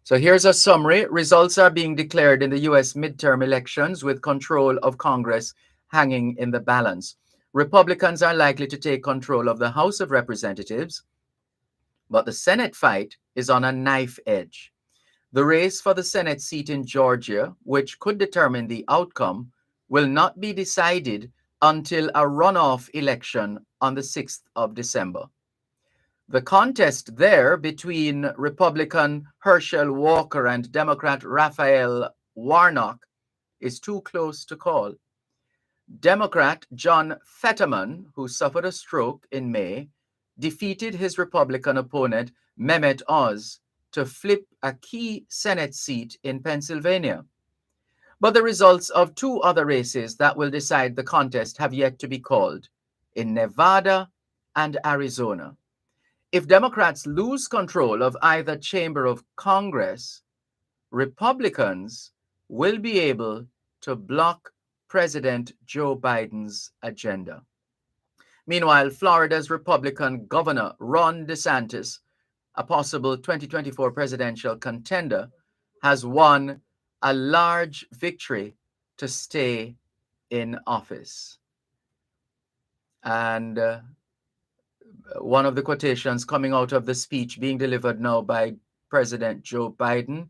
So here's a summary. Results are being declared in the U.S. midterm elections with control of Congress hanging in the balance. Republicans are likely to take control of the House of Representatives, but the Senate fight is on a knife edge. The race for the Senate seat in Georgia, which could determine the outcome, will not be decided until a runoff election on the 6th of December. The contest there between Republican Herschel Walker and Democrat Raphael Warnock is too close to call. Democrat John Fetterman, who suffered a stroke in May, defeated his Republican opponent Mehmet Oz to flip a key Senate seat in Pennsylvania. But the results of two other races that will decide the contest have yet to be called, in Nevada and Arizona. If Democrats lose control of either chamber of Congress, Republicans will be able to block President Joe Biden's agenda. Meanwhile, Florida's Republican Governor Ron DeSantis, a possible 2024 presidential contender, has won a large victory to stay in office. And one of the quotations coming out of the speech being delivered now by President Joe Biden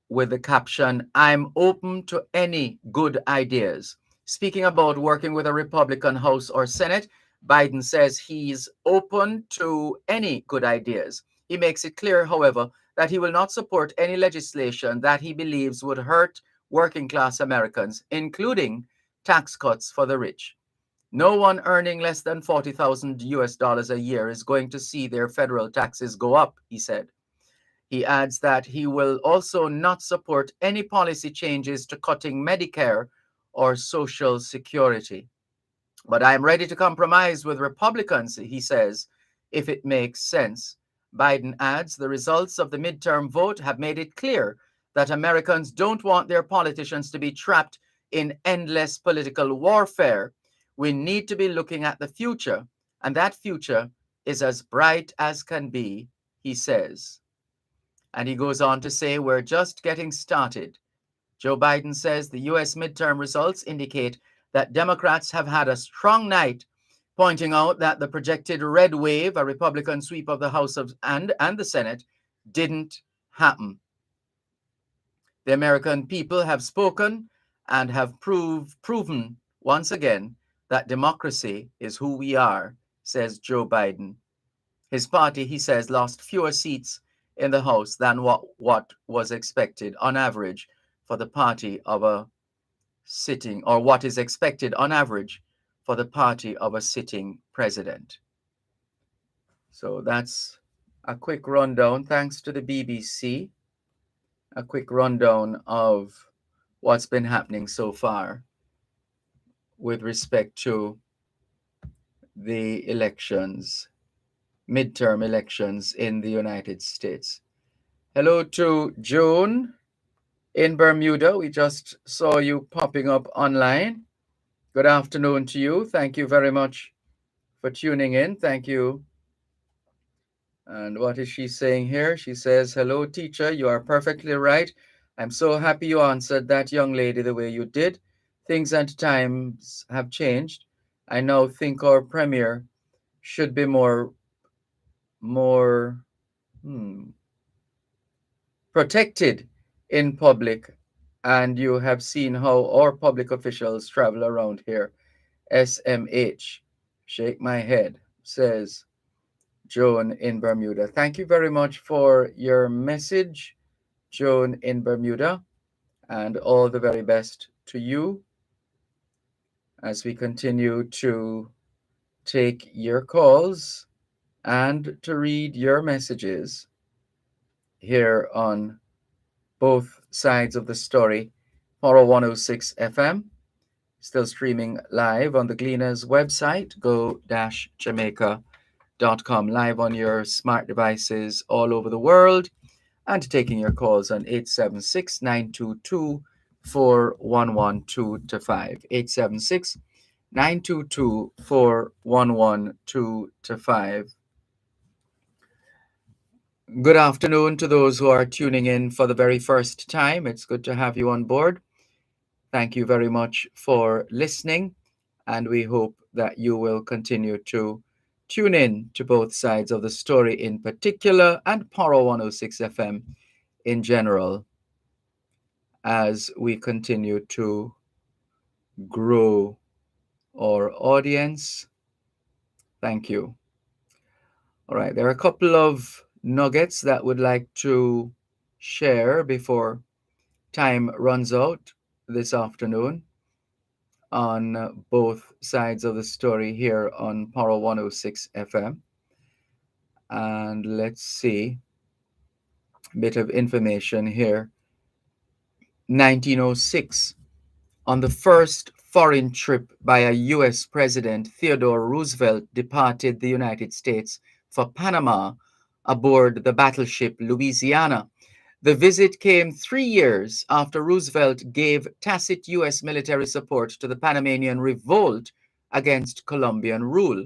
with the caption, "I'm open to any good ideas." Speaking about working with a Republican House or Senate, Biden says he's open to any good ideas. He makes it clear, however, that he will not support any legislation that he believes would hurt working class Americans, including tax cuts for the rich. No one earning less than $40,000 a year is going to see their federal taxes go up, he said. He adds that he will also not support any policy changes to cutting Medicare or Social Security. But I am ready to compromise with Republicans, he says, if it makes sense. Biden adds the results of the midterm vote have made it clear that Americans don't want their politicians to be trapped in endless political warfare. We need to be looking at the future, and that future is as bright as can be, he says. And he goes on to say, we're just getting started. Joe Biden says the U.S. midterm results indicate that Democrats have had a strong night, pointing out that the projected red wave, a Republican sweep of the House and the Senate, didn't happen. The American people have spoken and have proven once again that democracy is who we are, says Joe Biden. His party, he says, lost fewer seats in the House than what was expected on average for the party of a sitting, or what is expected on average for the party of a sitting president. So that's a quick rundown, thanks to the BBC, a quick rundown of what's been happening so far with respect to the elections, midterm elections in the United States. Hello to Joan in Bermuda. We just saw you popping up online. Good afternoon to you. Thank you very much for tuning in. Thank you. And what is she saying here? She says, hello, teacher. You are perfectly right. I'm so happy you answered that young lady the way you did. Things and times have changed. I now think our premier should be more protected in public, and you have seen how our public officials travel around here. SMH, shake my head, says Joan in Bermuda. Thank you very much for your message, Joan in Bermuda, and all the very best to you as we continue to take your calls and to read your messages here on both sides of the story. Horror 106 FM, still streaming live on the Gleaners website, go-jamaica.com, live on your smart devices all over the world, and taking your calls on 876-922-4112-5. 876-922-4112-5. Good afternoon to those who are tuning in for the very first time. It's good to have you on board. Thank you very much for listening, and we hope that you will continue to tune in to both sides of the story in particular and Paro 106 FM in general as we continue to grow our audience. Thank you. All right, there are a couple of nuggets that would like to share before time runs out this afternoon on both sides of the story here on Power 106 FM. And let's see, a bit of information here. 1906, on the first foreign trip by a U.S. President, Theodore Roosevelt departed the United States for Panama aboard the battleship Louisiana. The visit came 3 years after Roosevelt gave tacit U.S. military support to the Panamanian revolt against Colombian rule.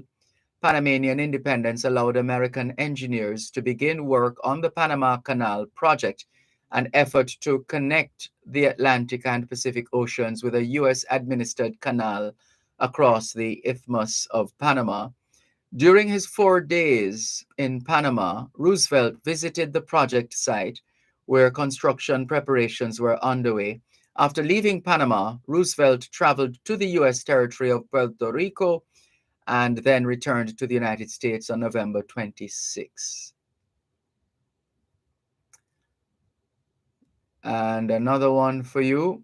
Panamanian independence allowed American engineers to begin work on the Panama Canal project, an effort to connect the Atlantic and Pacific Oceans with a U.S. administered canal across the Isthmus of Panama. During his 4 days in Panama, Roosevelt visited the project site where construction preparations were underway. After leaving Panama, Roosevelt traveled to the U.S. territory of Puerto Rico and then returned to the United States on November 26. And another one for you,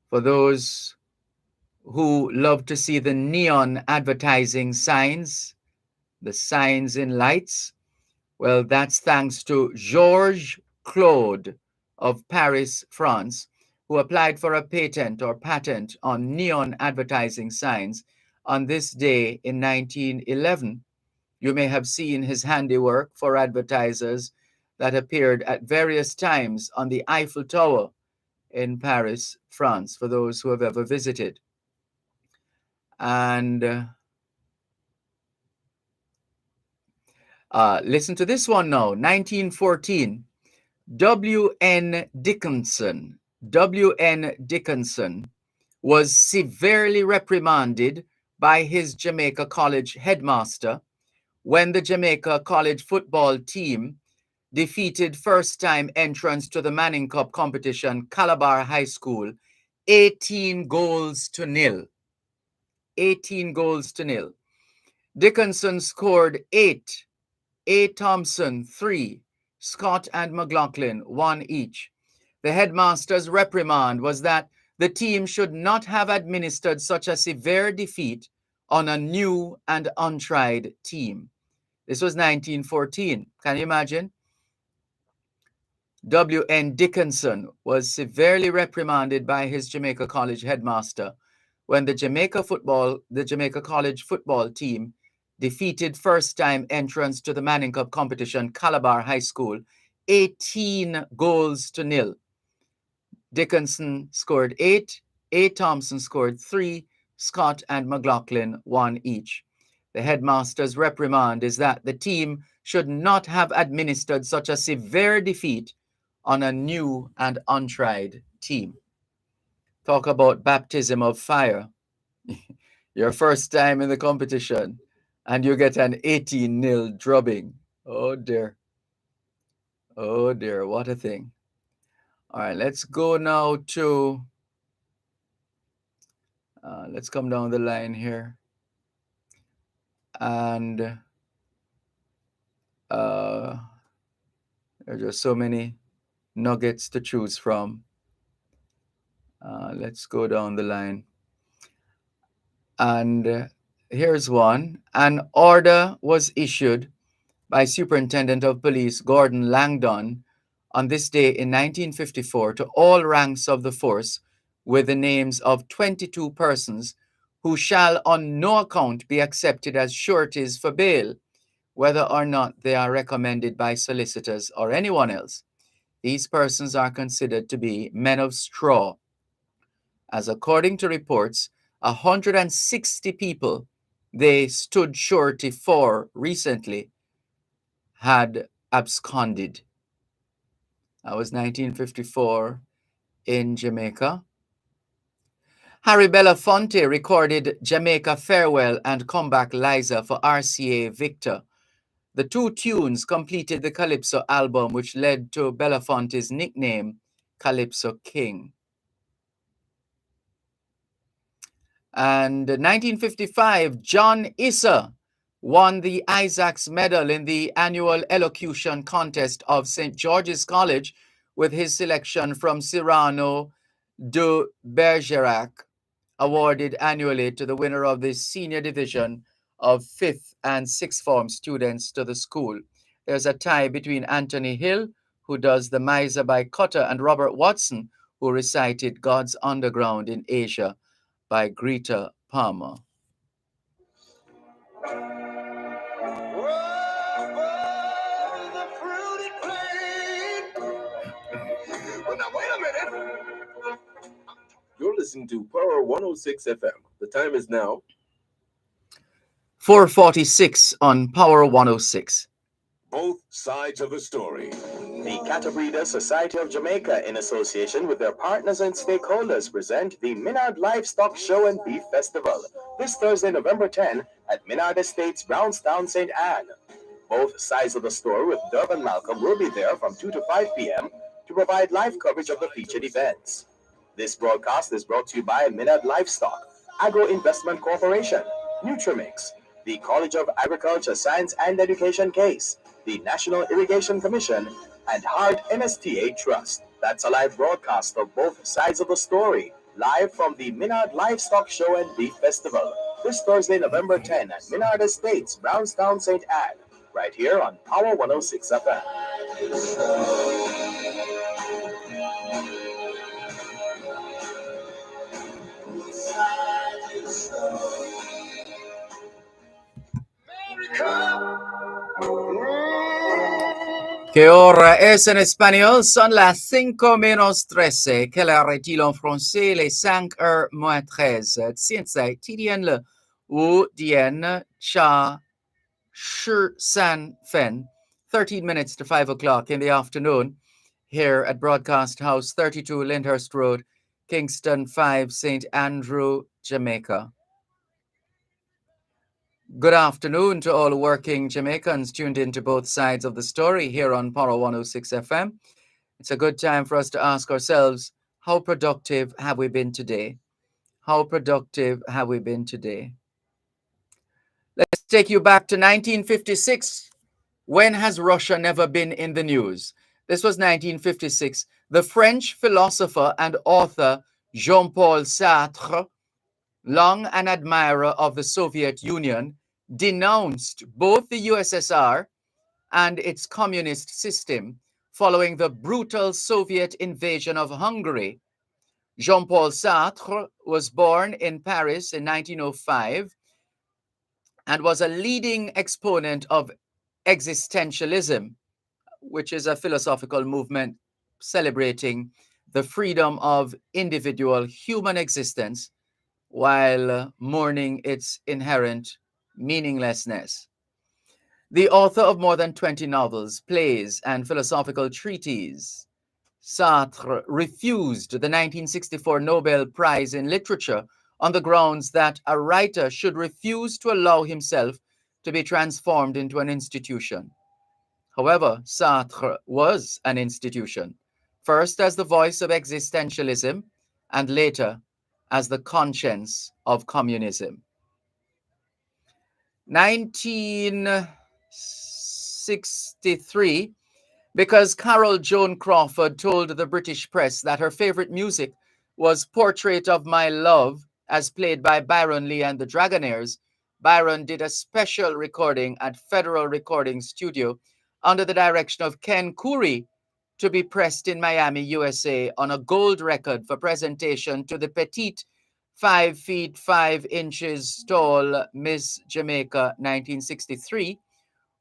for those who love to see the neon advertising signs, the signs in lights. Well, that's thanks to Georges Claude of Paris, France, who applied for a patent on neon advertising signs on this day in 1911. You may have seen his handiwork for advertisers that appeared at various times on the Eiffel Tower in Paris, France, for those who have ever visited. And listen to this one now. 1914, W.N. Dickinson. W.N. Dickinson was severely reprimanded by his Jamaica College headmaster when the Jamaica College football team defeated first-time entrants to the Manning Cup competition, Calabar High School, 18 goals to nil. 18 goals to nil. Dickinson scored 8, A. Thompson 3, Scott and McLaughlin 1 each. The headmaster's reprimand was that the team should not have administered such a severe defeat on a new and untried team. This was 1914. Can you imagine? W.N. Dickinson was severely reprimanded by his Jamaica College headmaster when the Jamaica College football team defeated first-time entrants to the Manning Cup competition, Calabar High School, 18 goals to nil. Dickinson scored 8, A. Thompson scored 3, Scott and McLaughlin 1 each. The headmaster's reprimand is that the team should not have administered such a severe defeat on a new and untried team. Talk about baptism of fire. Your first time in the competition and you get an 18-0 drubbing. Oh dear. Oh dear, what a thing. All right, let's go now to, let's come down the line here. And there are just so many nuggets to choose from. Let's go down the line. And here's one. An order was issued by Superintendent of Police Gordon Langdon on this day in 1954 to all ranks of the force with the names of 22 persons who shall on no account be accepted as sureties for bail, whether or not they are recommended by solicitors or anyone else. These persons are considered to be men of straw, as according to reports, 160 people they stood surety for recently had absconded. That was 1954 in Jamaica. Harry Belafonte recorded Jamaica Farewell and Come Back Liza for RCA Victor. The two tunes completed the Calypso album, which led to Belafonte's nickname, Calypso King. And 1955, John Issa won the Isaacs Medal in the annual elocution contest of St. George's College with his selection from Cyrano de Bergerac, awarded annually to the winner of the senior division of 5th and 6th form students to the school. There's a tie between Anthony Hill, who does The Miser by Cutter, and Robert Watson, who recited God's Underground in Asia by Greta Palmer. You're listening to Power 106 FM. The time is now 4:46 on Power 106. Both sides of the story. The Cattle Breeders Society of Jamaica, in association with their partners and stakeholders, present the Minard Livestock Show and Beef Festival this Thursday, November 10, at Minard Estates, Brownstown, St. Anne. Both sides of the store with Dervan Malcolm will be there from 2 to 5 p.m. to provide live coverage of the featured events. This broadcast is brought to you by Minard Livestock, Agro Investment Corporation, Nutrimix, the College of Agriculture, Science and Education Case, the National Irrigation Commission, and Hart NSTA Trust. That's a live broadcast of both sides of the story, live from the Minard Livestock Show and Beef Festival, this Thursday, November 10 at Minard Estates, Brownstown, St. Anne, right here on Power 106 FM. Que hora es en espagnol? Son las 5:13. Quelle heure est-il en français? Les 5:13. 现在几点了？5点cha shi san fen. 13 minutes to 5 o'clock in the afternoon here at Broadcast House, 32 Lyndhurst Road, Kingston 5, St. Andrew, Jamaica. Good afternoon to all working Jamaicans tuned into both sides of the story here on Power 106 FM. It's a good time for us to ask ourselves, how productive have we been today? How productive have we been today? Let's take you back to 1956. When has Russia never been in the news? This was 1956. The French philosopher and author Jean-Paul Sartre, long an admirer of the Soviet Union, denounced both the USSR and its communist system following the brutal Soviet invasion of Hungary. Jean-Paul Sartre was born in Paris in 1905 and was a leading exponent of existentialism, which is a philosophical movement celebrating the freedom of individual human existence while mourning its inherent meaninglessness. The author of more than 20 novels, plays, and philosophical treatises, Sartre refused the 1964 Nobel Prize in Literature on the grounds that a writer should refuse to allow himself to be transformed into an institution. However, Sartre was an institution, first as the voice of existentialism and later as the conscience of communism. 1963, because Carol Joan Crawford told the British press that her favorite music was Portrait of My Love, as played by Byron Lee and the Dragonaires, Byron did a special recording at Federal Recording Studio under the direction of Ken Khoury to be pressed in Miami, USA on a gold record for presentation to the petite 5 feet 5 inches tall Miss Jamaica 1963,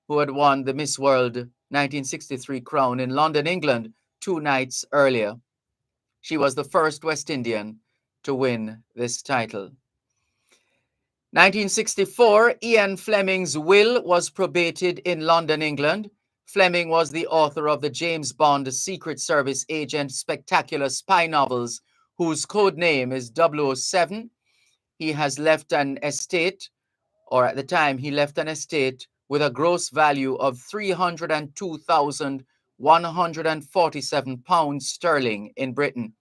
who had won the Miss World 1963 crown in London, England, 2 nights earlier. She was the first West Indian to win this title. 1964, Ian Fleming's will was probated in London, England. Fleming was the author of the James Bond Secret Service agent spectacular spy novels, whose code name is 007. He has left an estate, or at the time he left an estate, with a gross value of £302,147 in Britain.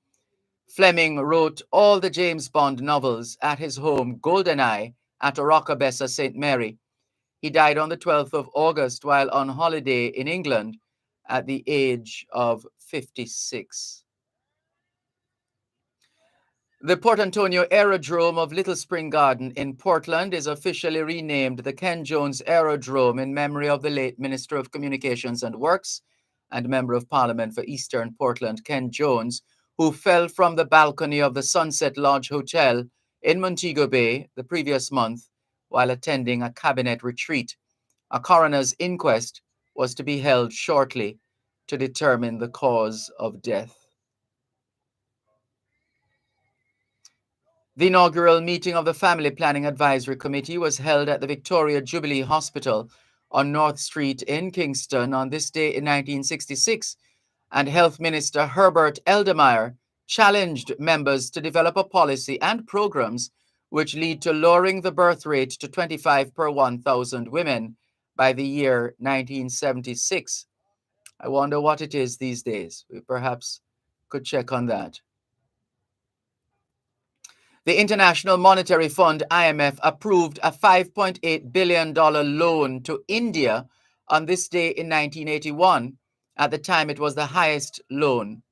Fleming wrote all the James Bond novels at his home, Goldeneye, at Rockabessa, St. Mary. He died on the 12th of August while on holiday in England at the age of 56. The Port Antonio Aerodrome of Little Spring Garden in Portland is officially renamed the Ken Jones Aerodrome in memory of the late Minister of Communications and Works and Member of Parliament for Eastern Portland, Ken Jones, who fell from the balcony of the Sunset Lodge Hotel in Montego Bay the previous month while attending a cabinet retreat. A coroner's inquest was to be held shortly to determine the cause of death. The inaugural meeting of the Family Planning Advisory Committee was held at the Victoria Jubilee Hospital on North Street in Kingston on this day in 1966 and Health Minister Herbert Eldemeyer challenged members to develop a policy and programs which lead to lowering the birth rate to 25 per 1,000 women by the year 1976. I wonder what it is these days. We perhaps could check on that. The International Monetary Fund, IMF, approved a $5.8 billion loan to India on this day in 1981. At the time, it was the highest loan.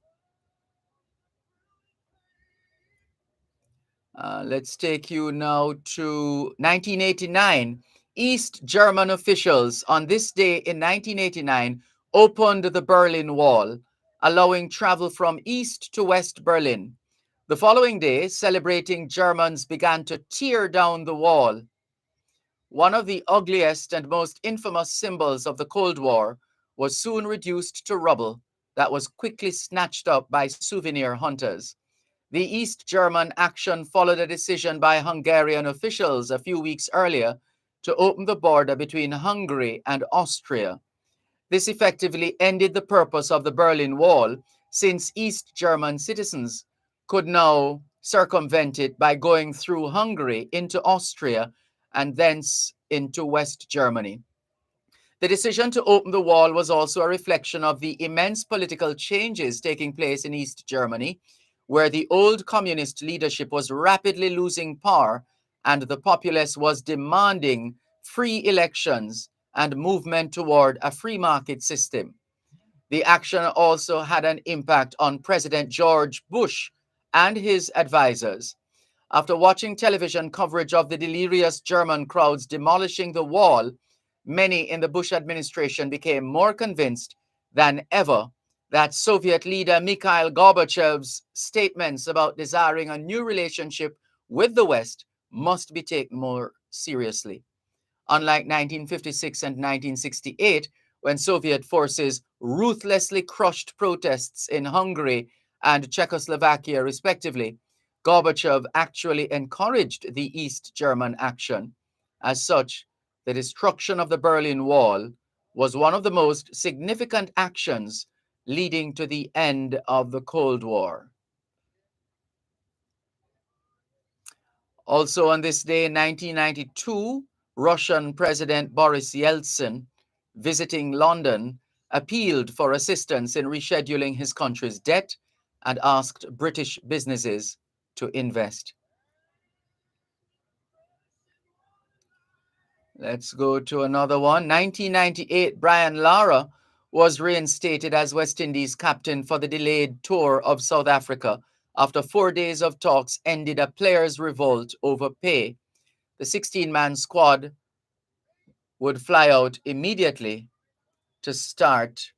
Let's take you now to 1989. East German officials on this day in 1989 opened the Berlin Wall, allowing travel from East to West Berlin. The following day, celebrating Germans began to tear down the wall. One of the ugliest and most infamous symbols of the Cold War was soon reduced to rubble that was quickly snatched up by souvenir hunters. The East German action followed a decision by Hungarian officials a few weeks earlier to open the border between Hungary and Austria. This effectively ended the purpose of the Berlin Wall, since East German citizens could now circumvent it by going through Hungary into Austria and thence into West Germany. The decision to open the wall was also a reflection of the immense political changes taking place in East Germany, where the old communist leadership was rapidly losing power and the populace was demanding free elections and movement toward a free market system. The action also had an impact on President George Bush and his advisors. After watching television coverage of the delirious German crowds demolishing the wall, many in the Bush administration became more convinced than ever that Soviet leader Mikhail Gorbachev's statements about desiring a new relationship with the West must be taken more seriously. Unlike 1956 and 1968, when Soviet forces ruthlessly crushed protests in Hungary and Czechoslovakia, respectively, Gorbachev actually encouraged the East German action. As such, the destruction of the Berlin Wall was one of the most significant actions leading to the end of the Cold War. Also on this day in 1992, Russian President Boris Yeltsin, visiting London, appealed for assistance in rescheduling his country's debt and asked British businesses to invest. Let's go to another one. 1998, Brian Lara was reinstated as West Indies captain for the delayed tour of South Africa after 4 days of talks ended a players' revolt over pay. The 16-man squad would fly out immediately to start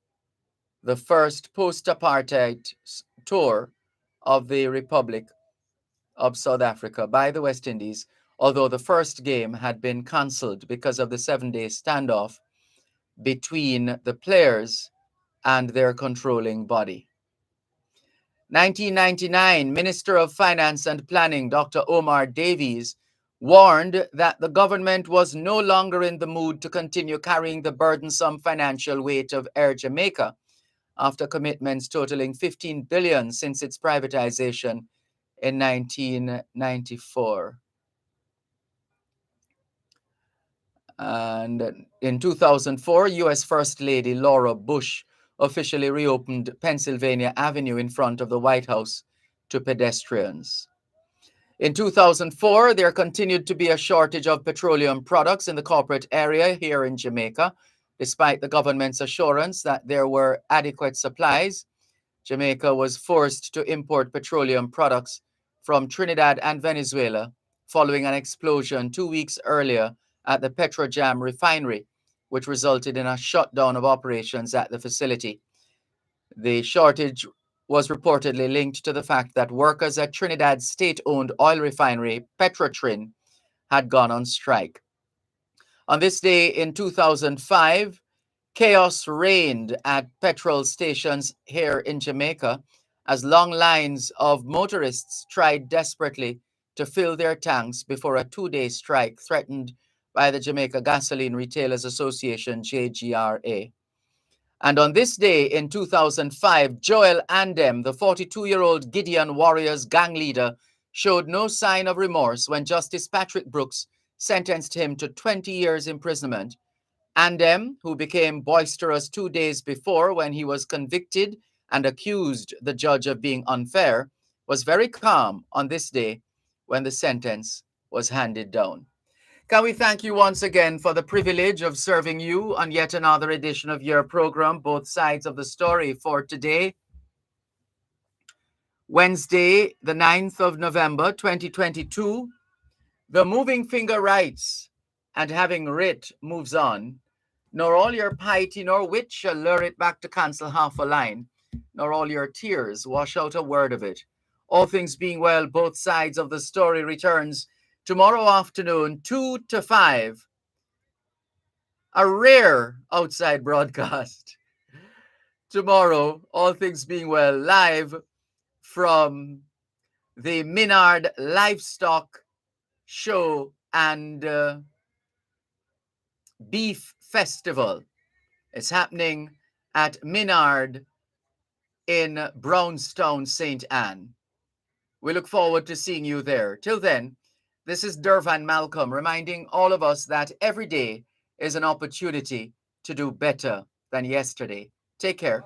the first post-apartheid tour of the Republic of South Africa by the West Indies, although the first game had been cancelled because of the 7-day standoff between the players and their controlling body. 1999, Minister of Finance and Planning, Dr. Omar Davies, warned that the government was no longer in the mood to continue carrying the burdensome financial weight of Air Jamaica after commitments totaling $15 billion since its privatization in 1994. And in 2004, U.S. First Lady Laura Bush officially reopened Pennsylvania Avenue in front of the White House to pedestrians. In 2004, there continued to be a shortage of petroleum products in the corporate area here in Jamaica. Despite the government's assurance that there were adequate supplies, Jamaica was forced to import petroleum products from Trinidad and Venezuela following an explosion 2 weeks earlier at the Petrojam refinery, which resulted in a shutdown of operations at the facility. The shortage was reportedly linked to the fact that workers at Trinidad's state-owned oil refinery, Petrotrin, had gone on strike. On this day in 2005, chaos reigned at petrol stations here in Jamaica as long lines of motorists tried desperately to fill their tanks before a 2-day strike threatened by the Jamaica Gasoline Retailers Association, JGRA. And on this day in 2005, Joel Andem, the 42-year-old Gideon Warriors gang leader, showed no sign of remorse when Justice Patrick Brooks sentenced him to 20 years imprisonment. Andem, who became boisterous 2 days before when he was convicted and accused the judge of being unfair, was very calm on this day when the sentence was handed down. Can we thank you once again for the privilege of serving you on yet another edition of your program, Both Sides of the Story, for today, Wednesday, the 9th of November, 2022. The moving finger writes, and having writ moves on, nor all your piety nor wit shall lure it back to cancel half a line, nor all your tears wash out a word of it. All things being well, Both Sides of the Story returns tomorrow afternoon, 2 to 5. A rare outside broadcast. Tomorrow, all things being well, live from the Minard Livestock Show and Beef Festival. It's happening at Minard in Brownstown, St. Anne. We look forward to seeing you there. Till then, this is Dervan Malcolm reminding all of us that every day is an opportunity to do better than yesterday. Take care.